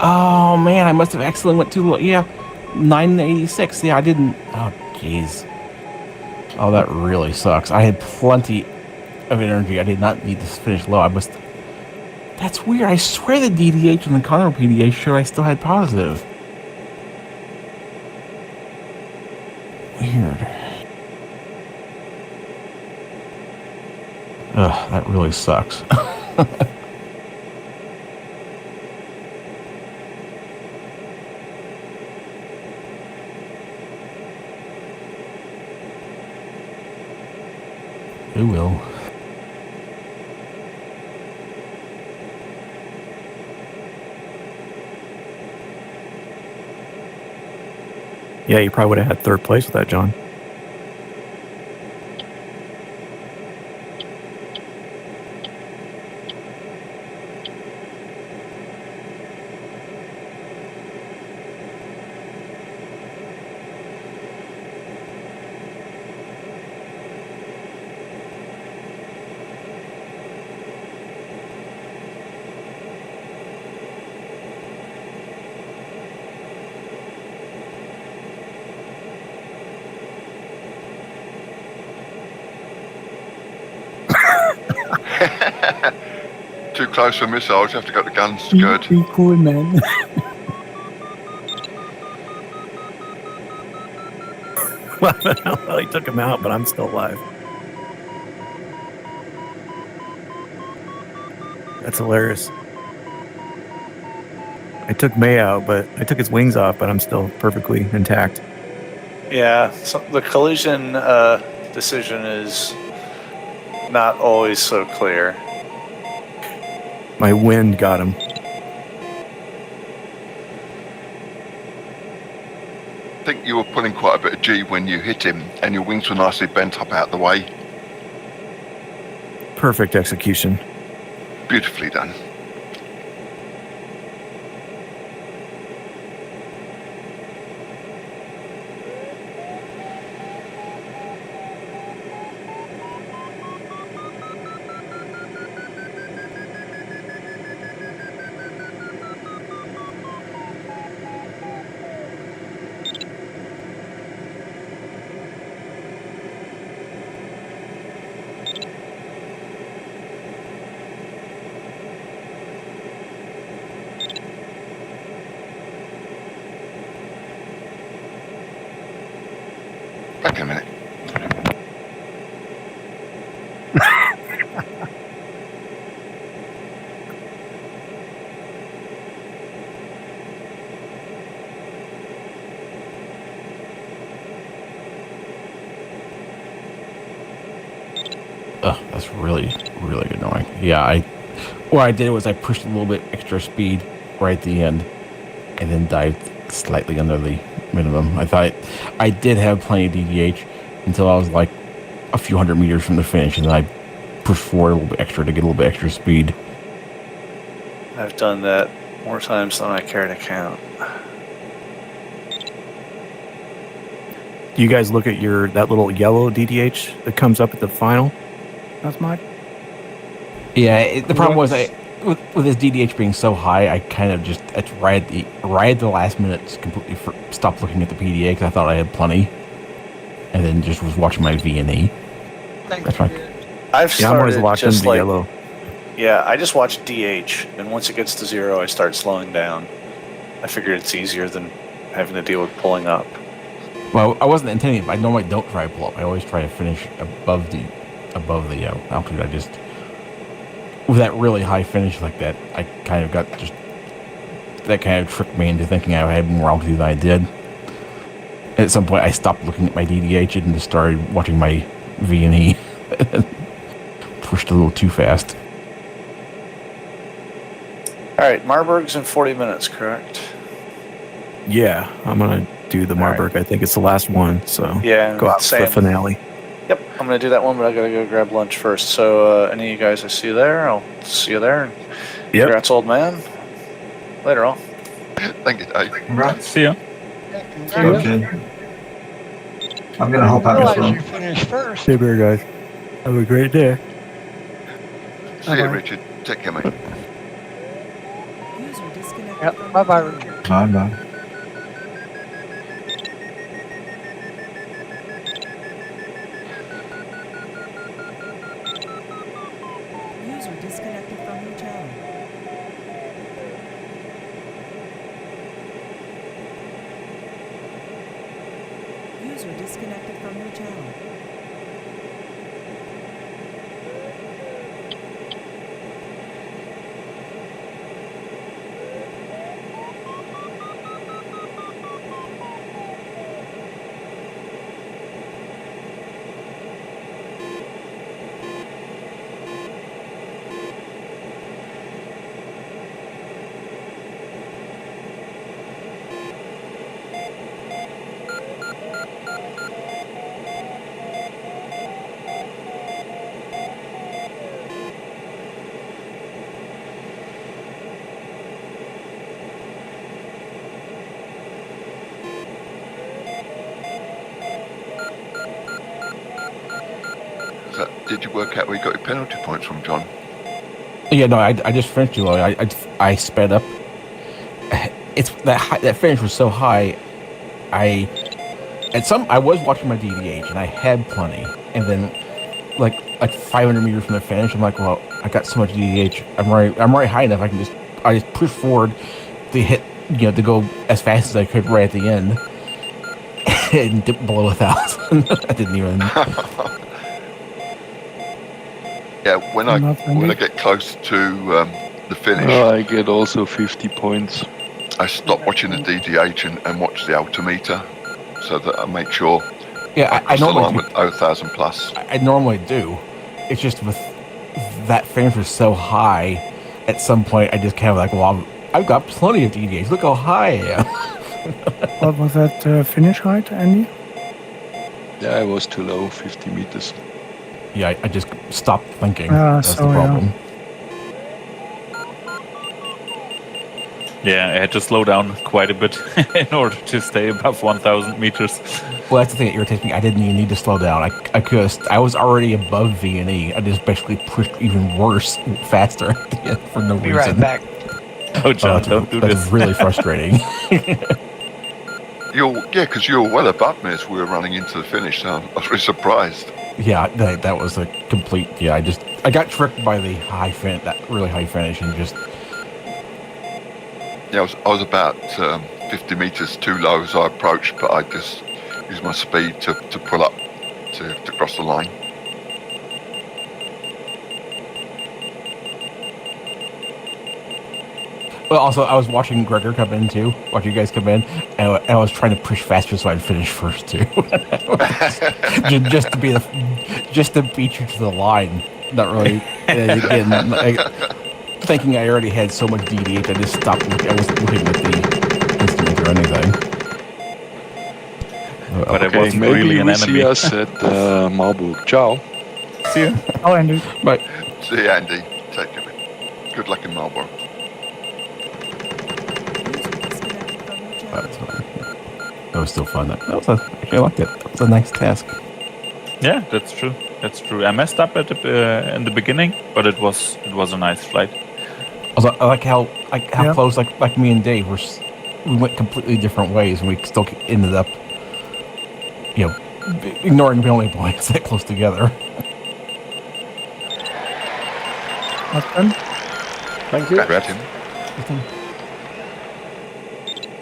[SPEAKER 5] Oh man, I must have accidentally went too low. Yeah, 986. Yeah, I didn't. Oh jeez. Oh, that really sucks. I had plenty of energy. I did not need to finish low. I must. That's weird. I swear the DDH and the Condor PDA showed I still had positive. Weird. Ugh, that really sucks. Who will?
[SPEAKER 9] Yeah, you probably would have had third place with that, John.
[SPEAKER 12] Too close for missiles, you have to go to guns. Good.
[SPEAKER 11] Be cool, man.
[SPEAKER 9] Well, he took him out, but I'm still alive. That's hilarious. I took May out, but I took his wings off, but I'm still perfectly intact.
[SPEAKER 8] Yeah, so the collision decision is not always so clear.
[SPEAKER 9] My wind got him.
[SPEAKER 12] I think you were pulling quite a bit of G when you hit him, and your wings were nicely bent up out the way.
[SPEAKER 9] Perfect execution.
[SPEAKER 12] Beautifully done. Back a minute.
[SPEAKER 5] Ugh, that's really, really annoying. Yeah, what I did was I pushed a little bit extra speed right at the end and then dived slightly under the minimum. I thought I did have plenty of DDH until I was like a few hundred meters from the finish, and then I pushed forward a little bit extra to get a little bit extra speed.
[SPEAKER 8] I've done that more times than I care to count.
[SPEAKER 9] Do you guys look at that little yellow DDH that comes up at the final? That's mine.
[SPEAKER 5] Yeah, the problem was with this DDH being so high, I kind of just right at the last minute just completely stopped looking at the PDA because I thought I had plenty, and then just was watching my V&E. That's fine.
[SPEAKER 8] I've
[SPEAKER 9] Yeah, I'm always
[SPEAKER 8] started
[SPEAKER 9] watching
[SPEAKER 8] just
[SPEAKER 9] the yellow.
[SPEAKER 8] Yeah, I just watch DH, and once it gets to 0, I start slowing down. I figured it's easier than having to deal with pulling up.
[SPEAKER 5] Well, I wasn't intending it, but I normally don't try to pull up. I always try to finish above the altitude. I just, with that really high finish like that, I kind of got just, that kind of tricked me into thinking I had more altitude than I did. At some point, I stopped looking at my DDH and just started watching my V&E. Pushed a little too fast.
[SPEAKER 8] All right, Marburg's in 40 minutes, correct?
[SPEAKER 9] Yeah, I'm going to do the Marburg. Right. I think it's the last one, so
[SPEAKER 8] yeah,
[SPEAKER 9] go out for the finale.
[SPEAKER 8] Yep, I'm going to do that one, but I got to go grab lunch first. So any of you guys I see there, I'll see you there.
[SPEAKER 9] Yep.
[SPEAKER 8] Congrats, old man. Later, all.
[SPEAKER 12] Thank you, Dave.
[SPEAKER 10] Right.
[SPEAKER 4] See ya.
[SPEAKER 10] Okay. I'm going to hop out as well.
[SPEAKER 7] You finished first.
[SPEAKER 9] Hey, bear guys. Have a great day.
[SPEAKER 12] See you, Richard. Take care, mate.
[SPEAKER 1] User disconnected.
[SPEAKER 7] Yep. Bye-bye, Richard.
[SPEAKER 10] Bye-bye.
[SPEAKER 1] User disconnected from your channel. User disconnected from your channel.
[SPEAKER 12] Did you work out where you got your penalty points from, John?
[SPEAKER 5] Yeah, no, I just finished too low. I sped up. It's that finish was so high. I was watching my DVH and I had plenty, and then like 500 meters from the finish, I'm like, well, I got so much DVH. I'm right high enough. I just push forward to hit, to go as fast as I could right at the end, and dip below 1,000. I didn't even.
[SPEAKER 12] Yeah, when I get close to the finish,
[SPEAKER 3] I get also 50 points.
[SPEAKER 12] I stop watching the DDH and watch the altimeter, so that I make sure.
[SPEAKER 5] Yeah, I normally
[SPEAKER 12] with 0,000 plus.
[SPEAKER 5] I normally do. It's just with that finish was so high. At some point, I just kind of like, well, I've got plenty of DDH. Look how high I am.
[SPEAKER 11] What was that finish height, Andy?
[SPEAKER 3] Yeah, I was too low, 50 meters.
[SPEAKER 5] Yeah, I just stopped thinking. That's the problem.
[SPEAKER 4] Yeah, I had to slow down quite a bit in order to stay above 1,000 meters.
[SPEAKER 5] Well, that's the thing that irritates me. I didn't even need to slow down. I was already above V&E. I just basically pushed even worse, faster at the end for no reason.
[SPEAKER 7] Be right back.
[SPEAKER 4] Oh, John, don't do this.
[SPEAKER 5] That's really frustrating.
[SPEAKER 12] Because you were well above me as we were running into the finish, so I was really surprised.
[SPEAKER 5] Yeah, that was a complete. Yeah, I got tricked by the that really high finish, and just.
[SPEAKER 12] Yeah, I was about 50 meters too low as I approached, but I just used my speed to pull up to cross the line.
[SPEAKER 5] Well, also, I was watching Gregor come in too, watching you guys come in, and I was trying to push faster so I'd finish first too. just to beat you to the line. Not really. Thinking I already had so much DDH, I just stopped looking. I wasn't looking at the instrument or anything.
[SPEAKER 4] But
[SPEAKER 3] Okay,
[SPEAKER 4] I wasn't
[SPEAKER 3] maybe
[SPEAKER 4] really an
[SPEAKER 3] we
[SPEAKER 4] enemy.
[SPEAKER 3] see us at Marburg. Ciao.
[SPEAKER 4] See you.
[SPEAKER 11] Oh, Andy.
[SPEAKER 5] But
[SPEAKER 12] See you, Andy. Take care. Good luck in Marlborough.
[SPEAKER 5] that was still fun. I liked it. That was a nice task.
[SPEAKER 4] Yeah, that's true. That's true. I messed up at in the beginning, but it was a nice flight.
[SPEAKER 5] Also, I like how close like me and Dave we went completely different ways, and we still ended up, ignoring penalty points that close together.
[SPEAKER 11] Awesome.
[SPEAKER 2] Thank you.
[SPEAKER 12] Congrats.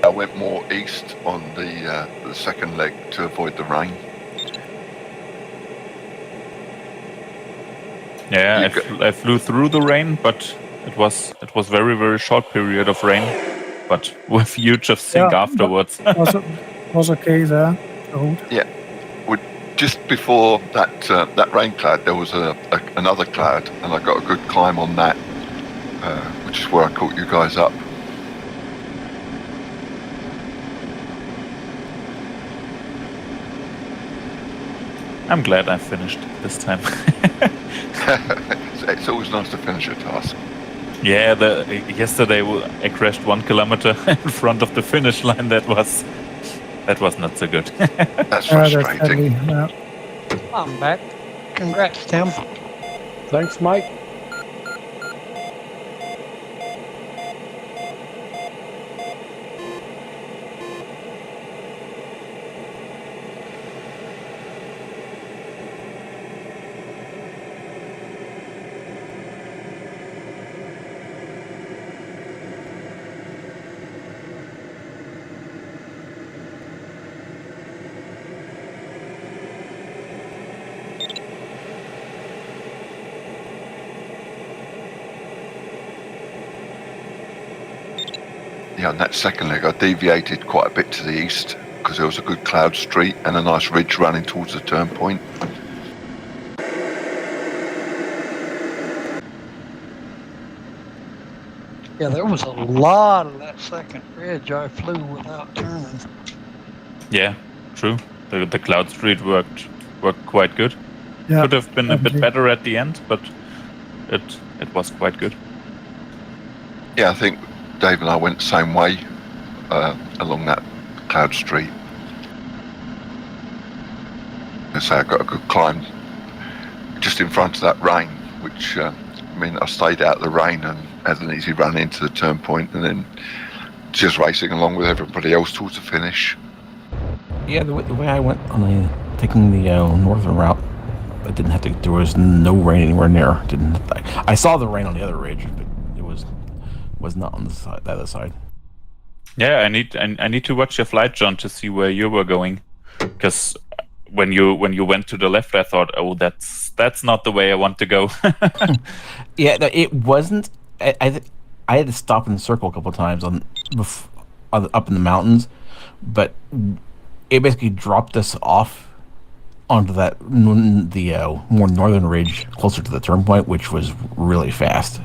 [SPEAKER 12] I went more east on the second leg to avoid the rain.
[SPEAKER 4] Yeah, I flew through the rain, but it was very, very short period of rain, but with huge of sink afterwards.
[SPEAKER 11] was okay there. Road.
[SPEAKER 12] Yeah, just before that rain cloud, there was another cloud, and I got a good climb on that, which is where I caught you guys up.
[SPEAKER 4] I'm glad I finished this time.
[SPEAKER 12] It's always nice to finish a task.
[SPEAKER 4] Yeah, yesterday I crashed 1 kilometer in front of the finish line. That was not so good.
[SPEAKER 12] That's frustrating.
[SPEAKER 11] Yeah.
[SPEAKER 7] I'm back. Congrats, Tim.
[SPEAKER 2] Thanks, Mike.
[SPEAKER 12] Yeah, on that second leg, I deviated quite a bit to the east because there was a good cloud street and a nice ridge running towards the turn point.
[SPEAKER 7] Yeah, there was a lot of that second ridge I flew without turning.
[SPEAKER 4] Yeah, true. The cloud street worked quite good.
[SPEAKER 11] Yeah,
[SPEAKER 4] Could have been a bit
[SPEAKER 11] definitely.
[SPEAKER 4] better at the end, but it was quite good.
[SPEAKER 12] Yeah, I think Dave and I went the same way along that cloud street. I say I got a good climb. just in front of that rain, which meant I stayed out of the rain and had an easy run into the turn point, and then just racing along with everybody else towards the finish.
[SPEAKER 5] Yeah, the way I went on taking the northern route, I didn't have to. There was no rain anywhere near. I saw the rain on the other ridge, but it was not on the other side.
[SPEAKER 4] Yeah, I need to watch your flight, John, to see where you were going, because when you went to the left, I thought, oh, that's not the way I want to go.
[SPEAKER 5] Yeah, no, it wasn't. I had to stop in the circle a couple of times up in the mountains, but it basically dropped us off onto the more northern ridge closer to the turn point, which was really fast.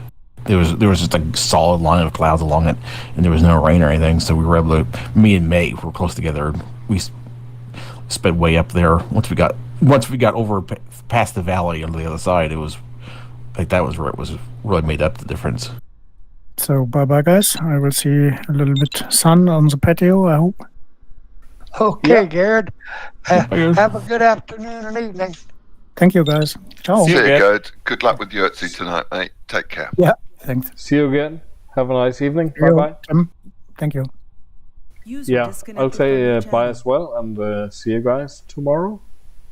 [SPEAKER 5] There was just a solid line of clouds along it, and there was no rain or anything, so we were able to. Me and May were close together. We sped way up there. Once we got over past the valley on the other side, it was like that was where it was really made up the difference.
[SPEAKER 11] So bye-bye, guys. I will see a little bit sun on the patio, I hope.
[SPEAKER 7] Okay, Garrett. Have a good afternoon and evening.
[SPEAKER 11] Thank you, guys. Ciao.
[SPEAKER 12] See you, Gerd. Good luck with Yurtsy tonight, mate. Take care.
[SPEAKER 11] Yeah, thanks.
[SPEAKER 2] See you again. Have a nice evening.
[SPEAKER 11] See you,
[SPEAKER 2] Bye-bye.
[SPEAKER 11] Tim. Thank you.
[SPEAKER 1] User
[SPEAKER 2] Yeah,
[SPEAKER 1] disconnected
[SPEAKER 2] I'll
[SPEAKER 1] from
[SPEAKER 2] say
[SPEAKER 1] your
[SPEAKER 2] bye
[SPEAKER 1] channel.
[SPEAKER 2] as well, and see you guys tomorrow,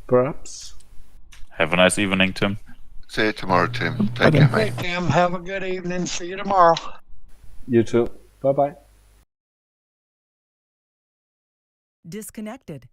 [SPEAKER 2] perhaps.
[SPEAKER 4] Have a nice evening, Tim.
[SPEAKER 12] See you tomorrow, Tim. Take care, mate.
[SPEAKER 7] Hey, Tim. Have a good evening. See you tomorrow.
[SPEAKER 2] You too. Bye-bye.
[SPEAKER 1] Disconnected.